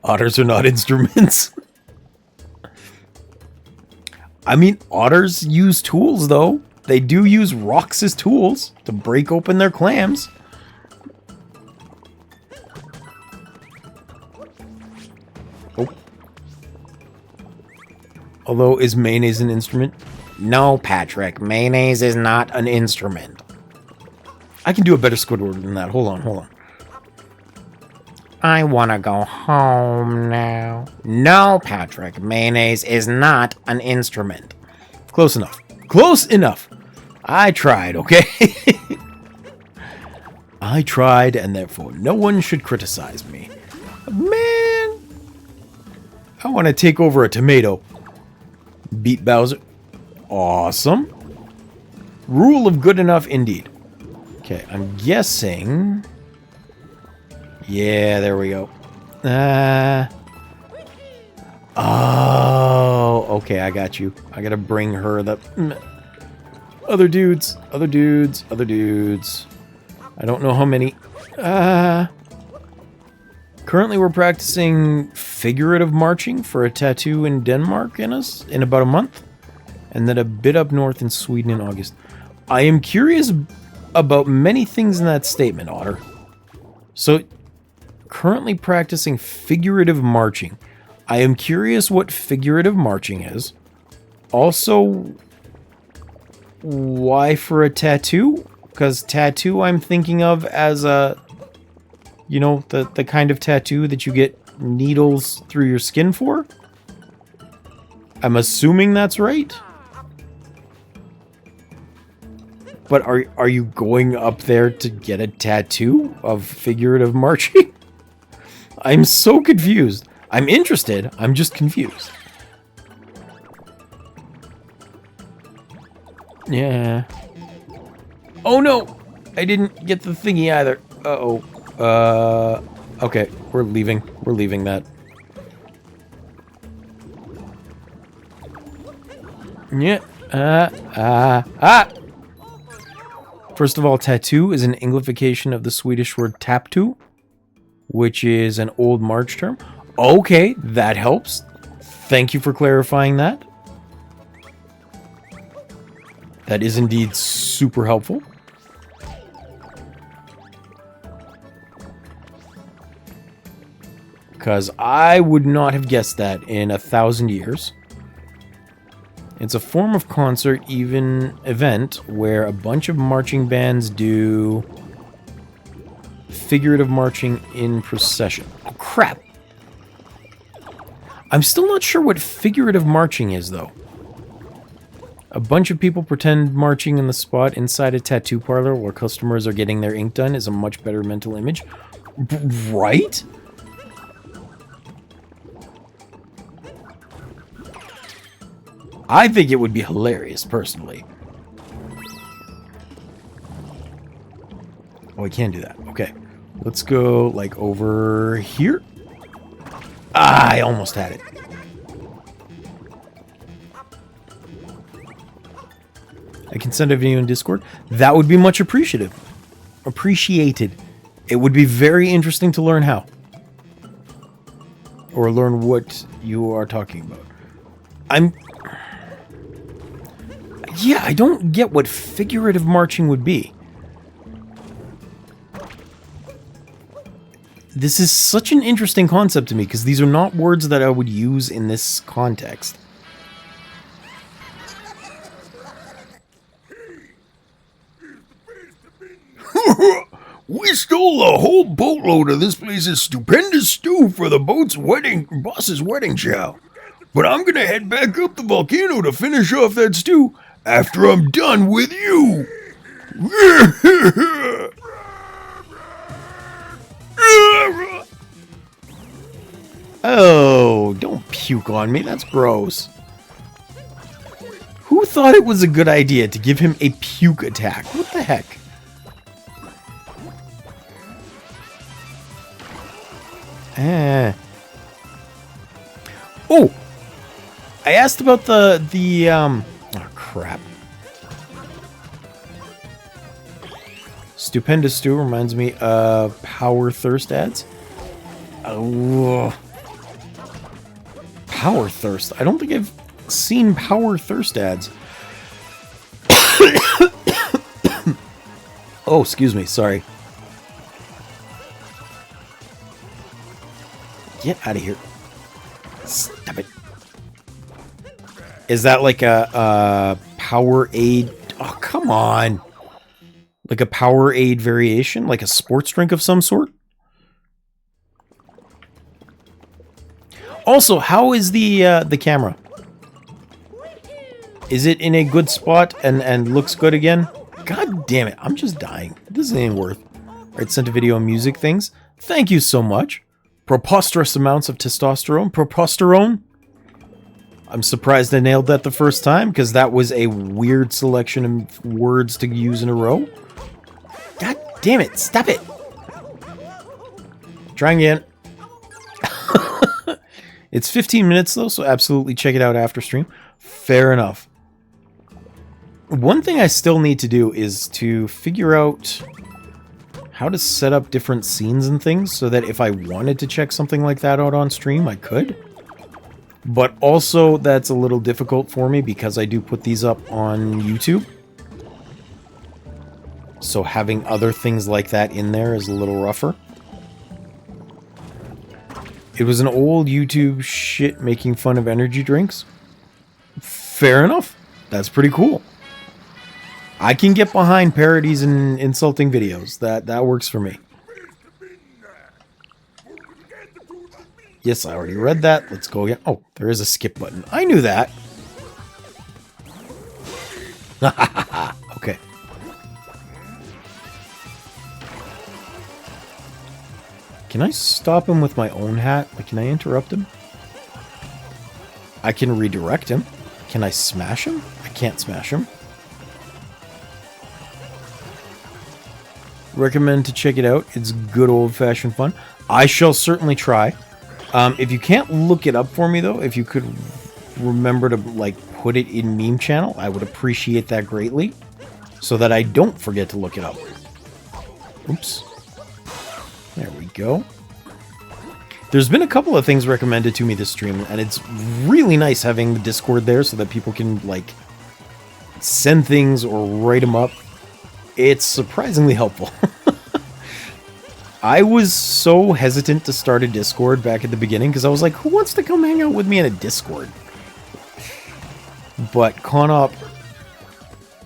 Otters are not instruments. I mean, otters use tools, though. They do use rocks as tools to break open their clams. Oh. Although, is mayonnaise an instrument? No, Patrick, mayonnaise is not an instrument. I can do a better Squidward than that. Hold on. I want to go home now. No, Patrick, mayonnaise is not an instrument. Close enough. Close enough. I tried, okay? I tried, and therefore no one should criticize me. Man, I want to take over a tomato. Beat Bowser. Awesome. Rule of good enough indeed. Okay, I'm guessing... Yeah, there we go. Oh, okay, I got you. I gotta bring her the... Other dudes. I don't know how many. Currently we're practicing figurative marching for a tattoo in Denmark in about a month. And then a bit up north in Sweden in August. I am curious about many things in that statement, Otter. So, currently practicing figurative marching. I am curious what figurative marching is. Also, why for a tattoo? Because tattoo I'm thinking of as a, you know, the kind of tattoo that you get needles through your skin for. I'm assuming that's right. But are you going up there to get a tattoo of figurative marching? I'm so confused. I'm interested. I'm just confused. Yeah. Oh no! I didn't get the thingy either. Uh-oh. Okay. We're leaving. We're leaving that. Yeah. First of all, tattoo is an Englification of the Swedish word taptu, which is an old March term. Okay, that helps. Thank you for clarifying that. That is indeed super helpful. Because I would not have guessed that in 1,000 years. It's a form of concert, even event, where a bunch of marching bands do figurative marching in procession. Oh, crap. I'm still not sure what figurative marching is, though. A bunch of people pretend marching in the spot inside a tattoo parlor where customers are getting their ink done is a much better mental image. Right? I think it would be hilarious, personally. Oh, I can do that. Okay. Let's go, like, over here. Ah, I almost had it. I can send a video in Discord. That would be much appreciated. It would be very interesting to learn how. Or learn what you are talking about. Yeah, I don't get what figurative marching would be. This is such an interesting concept to me, because these are not words that I would use in this context. We stole a whole boatload of this place's stupendous stew for the boss's wedding chow. But I'm gonna head back up the volcano to finish off that stew after I'm done with you. Oh, don't puke on me. That's gross. Who thought it was a good idea to give him a puke attack? What the heck? Oh! I asked about oh crap. Stupendous Stew reminds me of Power Thirst ads. Oh. Power Thirst. I don't think I've seen Power Thirst ads. Oh, excuse me. Sorry. Get out of here. Stop it. Is that like a Powerade? Oh, come on. Like a Powerade variation? Like a sports drink of some sort? Also, how is the camera? Is it in a good spot and looks good again? God damn it, I'm just dying. This ain't worth. Alright, sent a video on music things. Thank you so much. Preposterous amounts of testosterone. Preposterone? I'm surprised I nailed that the first time, because that was a weird selection of words to use in a row. God damn it, stop it! Trying again. It's 15 minutes though, so absolutely check it out after stream. Fair enough. One thing I still need to do is to figure out how to set up different scenes and things so that if I wanted to check something like that out on stream, I could. But also, that's a little difficult for me because I do put these up on YouTube. So having other things like that in there is a little rougher. It was an old YouTube shit making fun of energy drinks. Fair enough. That's pretty cool. I can get behind parodies and insulting videos. That works for me. Yes, I already read that. Let's go again. Oh, there is a skip button. I knew that. Okay. Can I stop him with my own hat? Like, can I interrupt him? I can redirect him. Can I smash him? I can't smash him. Recommend to check it out. It's good old-fashioned fun. I shall certainly try. If you can't look it up for me, though, if you could remember to, like, put it in meme channel, I would appreciate that greatly. So that I don't forget to look it up. Oops. There we go. There's been a couple of things recommended to me this stream, and it's really nice having the Discord there so that people can, like, send things or write them up. It's surprisingly helpful. I was so hesitant to start a Discord back at the beginning because I was like, who wants to come hang out with me in a Discord? But Conop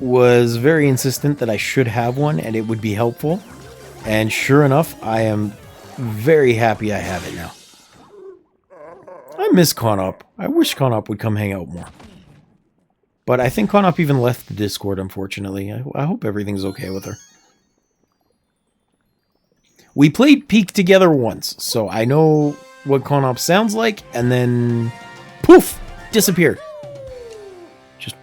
was very insistent that I should have one and it would be helpful. And sure enough, I am very happy I have it now. I miss Conop. I wish Conop would come hang out more. But I think Conop even left the Discord, unfortunately. I hope everything's okay with her. We played Peak together once, so I know what Conop sounds like, and then poof! Disappeared. Just...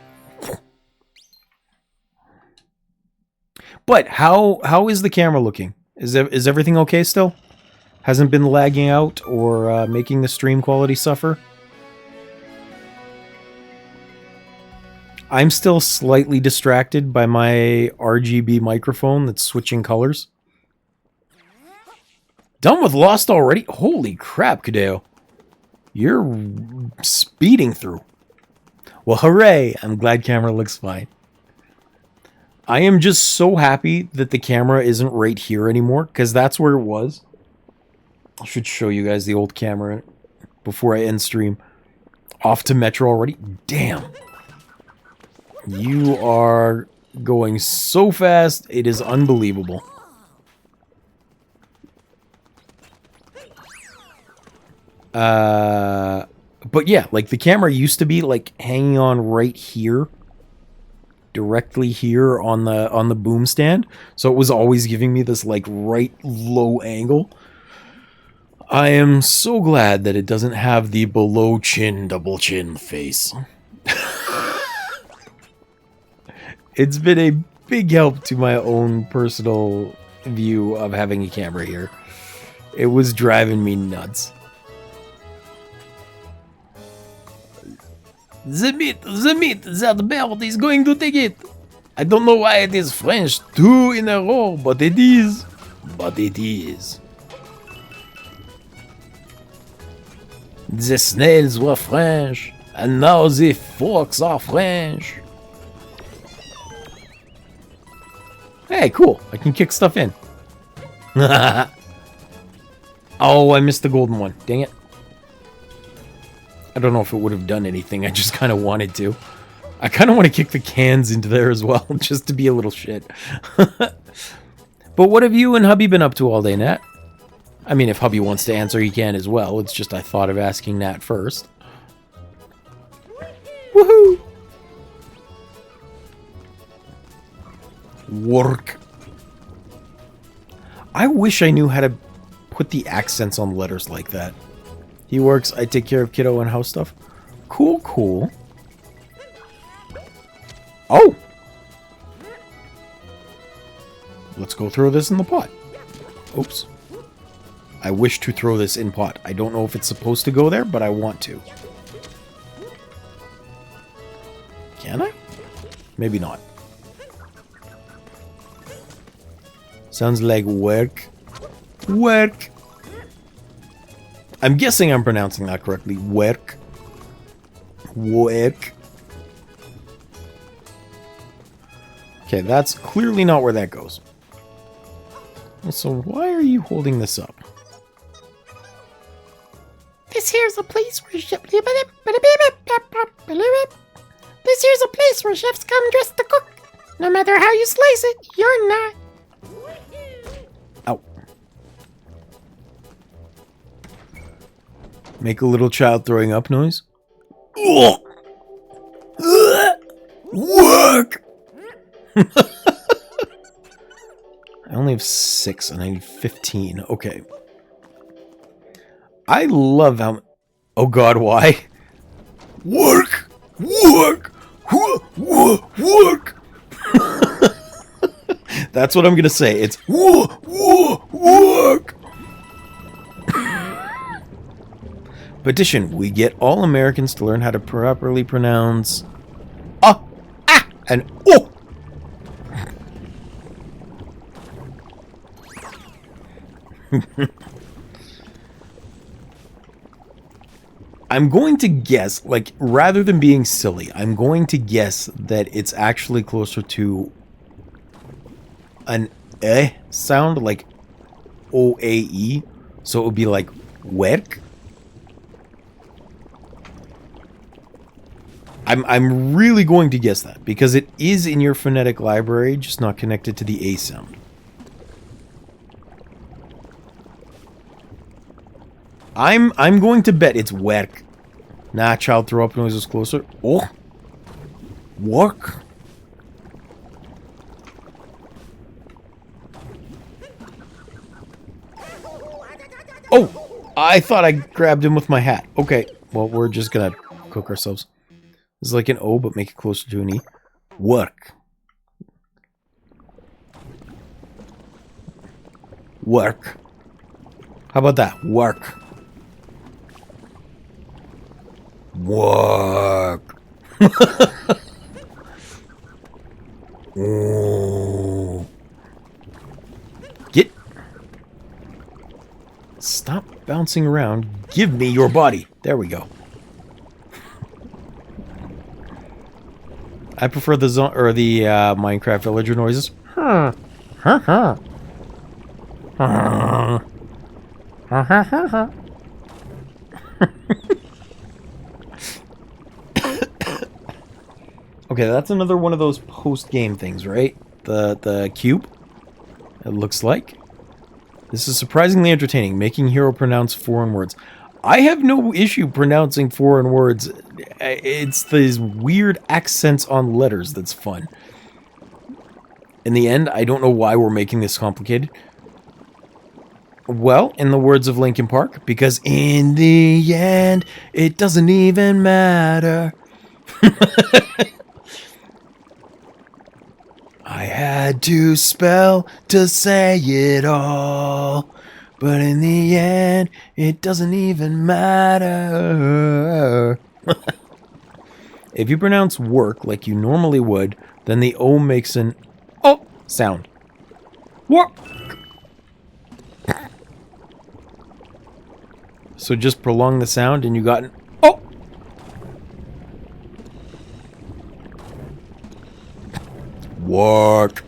But how is the camera looking? Is everything okay still? Hasn't been lagging out or making the stream quality suffer? I'm still slightly distracted by my RGB microphone that's switching colors. Done with Lost already? Holy crap, Kadeo. You're speeding through. Well, hooray! I'm glad camera looks fine. I am just so happy that the camera isn't right here anymore, because that's where it was. I should show you guys the old camera before I end stream. Off to Metro already? Damn. You are going so fast, it is unbelievable. But yeah, like the camera used to be like hanging on right here. Directly here on the boom stand. So it was always giving me this like right low angle. I am so glad that it doesn't have the below chin, double chin face. It's been a big help to my own personal view of having a camera here. It was driving me nuts. The meat that bird is going to take it. I don't know why it is French 2 in a row, but it is. But it is. The snails were French, and now the forks are French. Hey, cool. I can kick stuff in. Oh, I missed the golden one. Dang it. I don't know if it would have done anything. I just kind of wanted to. I kind of want to kick the cans into there as well, just to be a little shit. But what have you and hubby been up to all day, Nat? I mean, if hubby wants to answer, he can as well. It's just I thought of asking Nat first. Woohoo! Work. I wish I knew how to put the accents on letters like that. He works, I take care of kiddo and house stuff. Cool, cool. Oh! Let's go throw this in the pot. Oops. I wish to throw this in pot. I don't know if it's supposed to go there, but I want to. Can I? Maybe not. Sounds like work. Work. I'm guessing I'm pronouncing that correctly. Work. Work. Okay, that's clearly not where that goes. So why are you holding this up? This here's a place where chefs come dressed to cook. No matter how you slice it, you're not. Ow. Make a little child throwing up noise. Work! I only have 6 and I need 15. Okay. I love how... Oh god, why? Work! Work! Work! That's what I'm gonna say. It's work! Petition. We get all Americans to learn how to properly pronounce... and oh! I'm going to guess, like, rather than being silly, I'm going to guess that it's actually closer to an eh sound, like O-A-E. So it would be like work. I'm really going to guess that, because it is in your phonetic library, just not connected to the A sound. I'm going to bet it's work. Nah, child throw up noise is closer. Oh. Work. Oh! I thought I grabbed him with my hat. Okay, well, we're just gonna cook ourselves. It's like an O, but make it closer to an E. Work. Work. How about that? Work. Work. Oh. Get. Stop bouncing around. Give me your body. There we go. I prefer the Minecraft villager noises. Huh. Huh. Huh. Huh. Huh. Huh. Huh. Okay, that's another one of those post-game things, right? The cube, it looks like. This is surprisingly entertaining, making hero pronounce foreign words. I have no issue pronouncing foreign words. It's these weird accents on letters that's fun. In the end, I don't know why we're making this complicated. Well, in the words of Linkin Park, because in the end, it doesn't even matter. I had to spell to say it all, but in the end, it doesn't even matter. If you pronounce work like you normally would, then the O makes an O sound. Work. So just prolong the sound and you got an O. Work.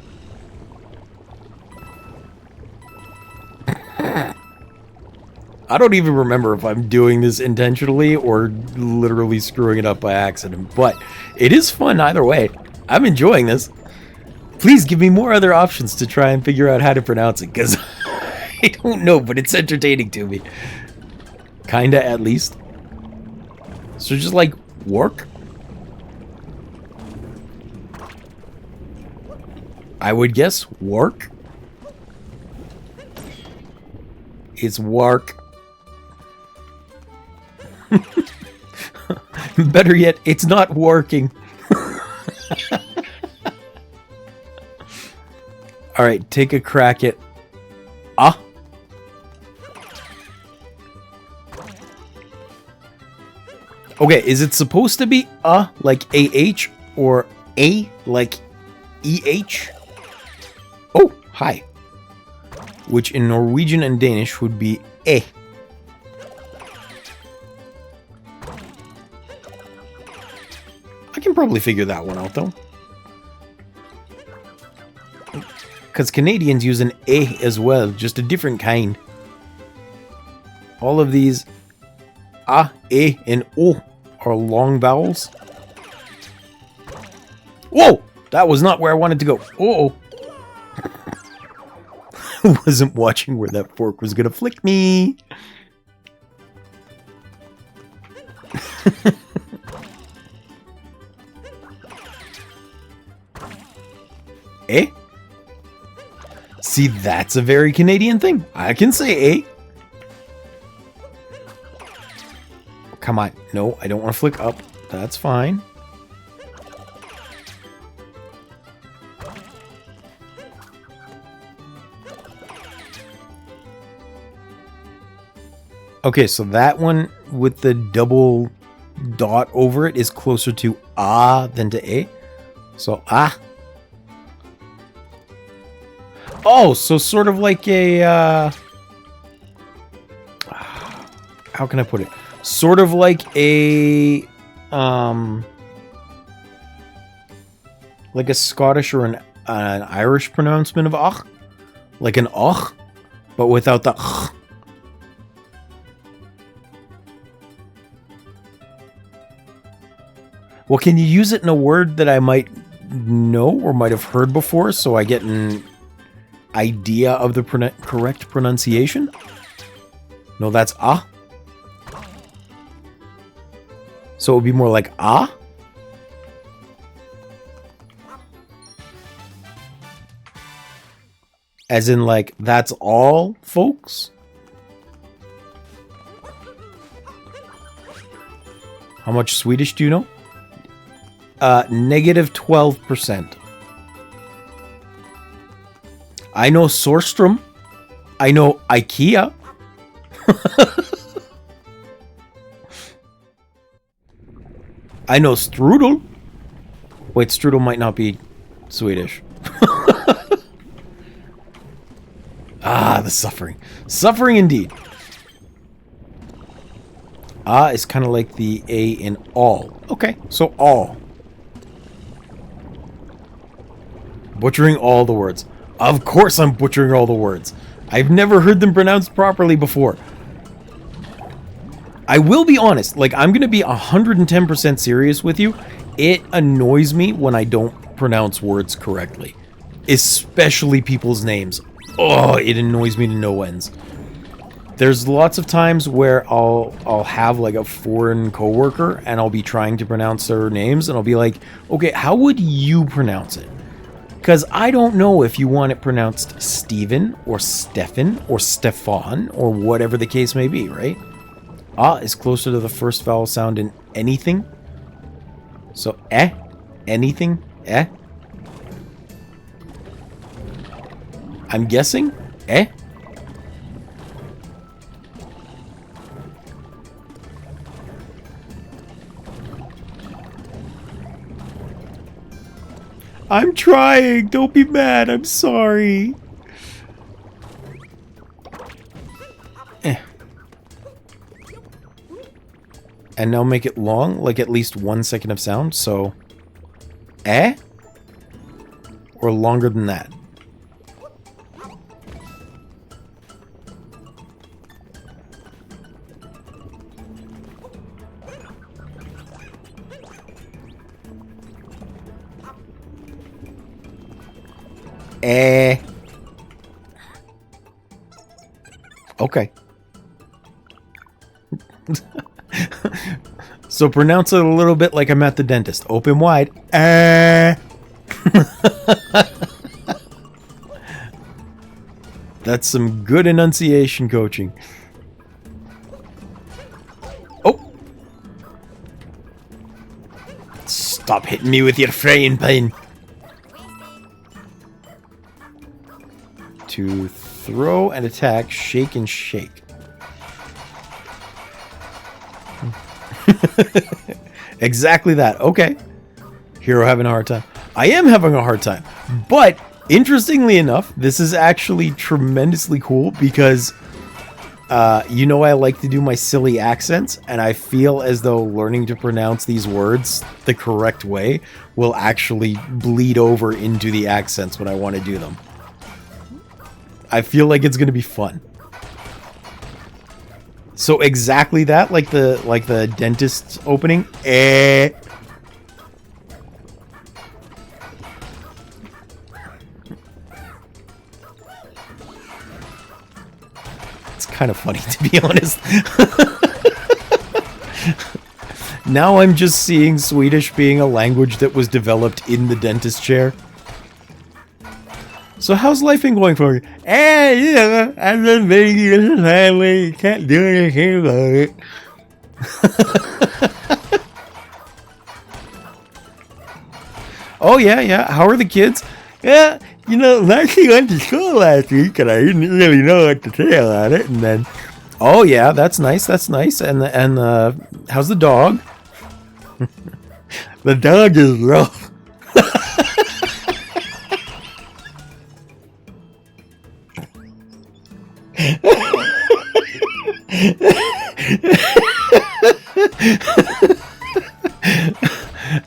I don't even remember if I'm doing this intentionally or literally screwing it up by accident, but it is fun either way. I'm enjoying this. Please give me more other options to try and figure out how to pronounce it, because I don't know, but it's entertaining to me. Kinda, at least. So just like, work? I would guess work? It's work. Better yet, it's not working. Alright, take a crack at ah. Okay, is it supposed to be like AH or A like EH? Oh, hi. Which in Norwegian and Danish would be E. I can probably figure that one out though. Because Canadians use an A as well, just a different kind. All of these A, E, and O are long vowels. Whoa! That was not where I wanted to go. Uh-oh. I wasn't watching where that fork was gonna flick me. Eh? See, that's a very Canadian thing. I can say eh. Come on. No, I don't want to flick up. That's fine. Okay, so that one with the double dot over it is closer to ah than to a. So ah. Oh, so sort of like a how can I put it? Sort of like a Scottish or an Irish pronouncement of ach, like an och, but without the ch. Well, can you use it in a word that I might know or might have heard before, so I get an idea of the correct pronunciation? No, that's ah. So it would be more like ah. As in like, that's all, folks? How much Swedish do you know? Negative 12%. I know Sorstrom. I know IKEA. I know strudel. Wait, strudel might not be Swedish. Ah, the suffering. Suffering indeed. Ah is kind of like the A in all. Okay, so all. Butchering all the words. Of course I'm butchering all the words. I've never heard them pronounced properly before. I will be honest, like, I'm going to be 110% serious with you. It annoys me when I don't pronounce words correctly. Especially people's names. Oh, it annoys me to no ends. There's lots of times where I'll have like a foreign coworker and I'll be trying to pronounce their names and I'll be like, okay, how would you pronounce it? Because I don't know if you want it pronounced Steven or Stefan or Stefan or whatever the case may be, right? Ah is closer to the first vowel sound in anything. So, anything, I'm guessing, I'm trying. Don't be mad. I'm sorry. And now make it long, like at least 1 second of sound. So, or longer than that. Okay. So pronounce it a little bit like I'm at the dentist. Open wide. That's some good enunciation coaching. Oh. Stop hitting me with your frying pan. To throw and attack, shake and shake. Exactly that. Okay. Hero having a hard time. I am having a hard time. But, interestingly enough, this is actually tremendously cool because, you know I like to do my silly accents, and I feel as though learning to pronounce these words the correct way will actually bleed over into the accents when I want to do them. I feel like it's going to be fun. So exactly that, like the dentist's opening. It's kind of funny, to be honest. Now I'm just seeing Swedish being a language that was developed in the dentist chair. So how's life been going for you? You know, I've been busy with the family. Can't do anything about it. Oh, yeah. How are the kids? Yeah, you know, Lexi went to school last week, and I didn't really know what to say about it. And then, oh yeah, that's nice. And how's the dog? the dog is rough.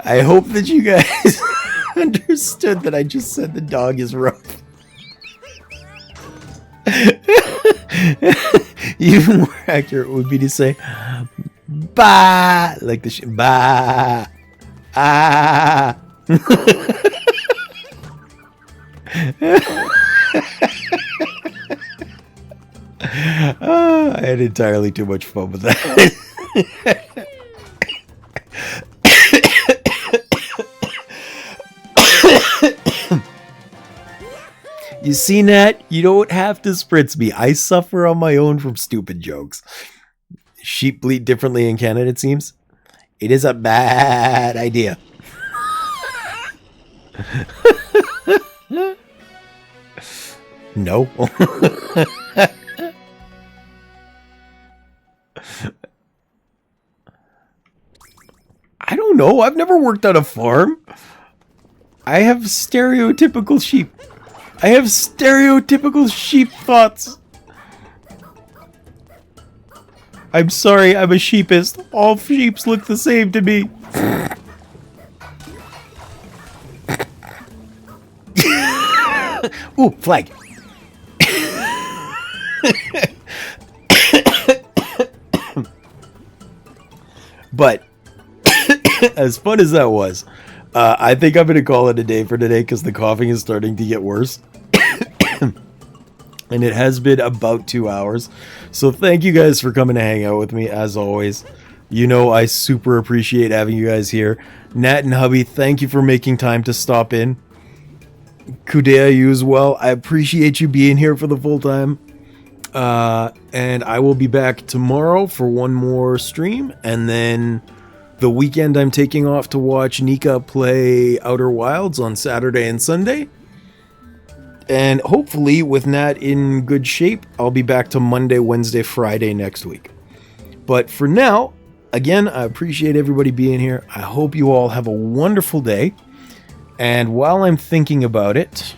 I hope that you guys understood that I just said the dog is rough. Even more accurate would be to say "ba" like the "ba." Ah. I had entirely too much fun with that. You see, Nat? You don't have to spritz me. I suffer on my own from stupid jokes. Sheep bleat differently in Canada, it seems. It is a bad idea. No. I don't know. I've never worked on a farm. I have stereotypical sheep. I have stereotypical sheep thoughts. I'm sorry, I'm a sheepist. All sheeps look the same to me. Ooh, flag. But as fun as that was, I think I'm going to call it a day for today because the coughing is starting to get worse. And it has been about 2 hours. So thank you guys for coming to hang out with me, as always. You know I super appreciate having you guys here. Nat and Hubby, thank you for making time to stop in. Kudea, you as well. I appreciate you being here for the full time. And I will be back tomorrow for one more stream, and then the weekend I'm taking off to watch Nika play Outer Wilds on Saturday and Sunday. And hopefully, with Nat in good shape, I'll be back to Monday, Wednesday, Friday next week. But for now, again, I appreciate everybody being here. I hope you all have a wonderful day. And while I'm thinking about it,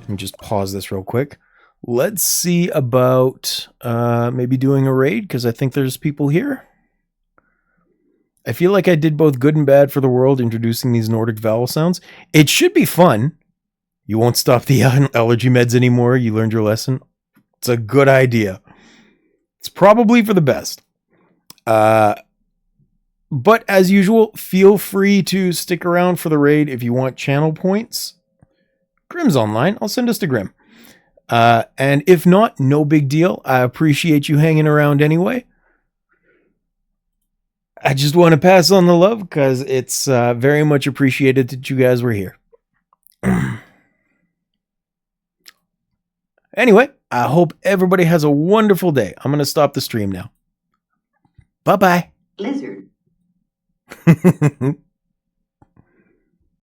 let me just pause this real quick. Let's see about maybe doing a raid, because I think there's people here. I feel like I did both good and bad for the world introducing these Nordic vowel sounds. It should be fun. You won't stop the allergy meds anymore. You learned your lesson. It's a good idea. It's probably for the best. But as usual, feel free to stick around for the raid if you want channel points. Grim's online. I'll send us to Grim. And if not, no big deal. I appreciate you hanging around anyway. I just want to pass on the love because it's very much appreciated that you guys were here. Anyway, I hope everybody has a wonderful day. I'm going to stop the stream now. Bye-bye. Lizard.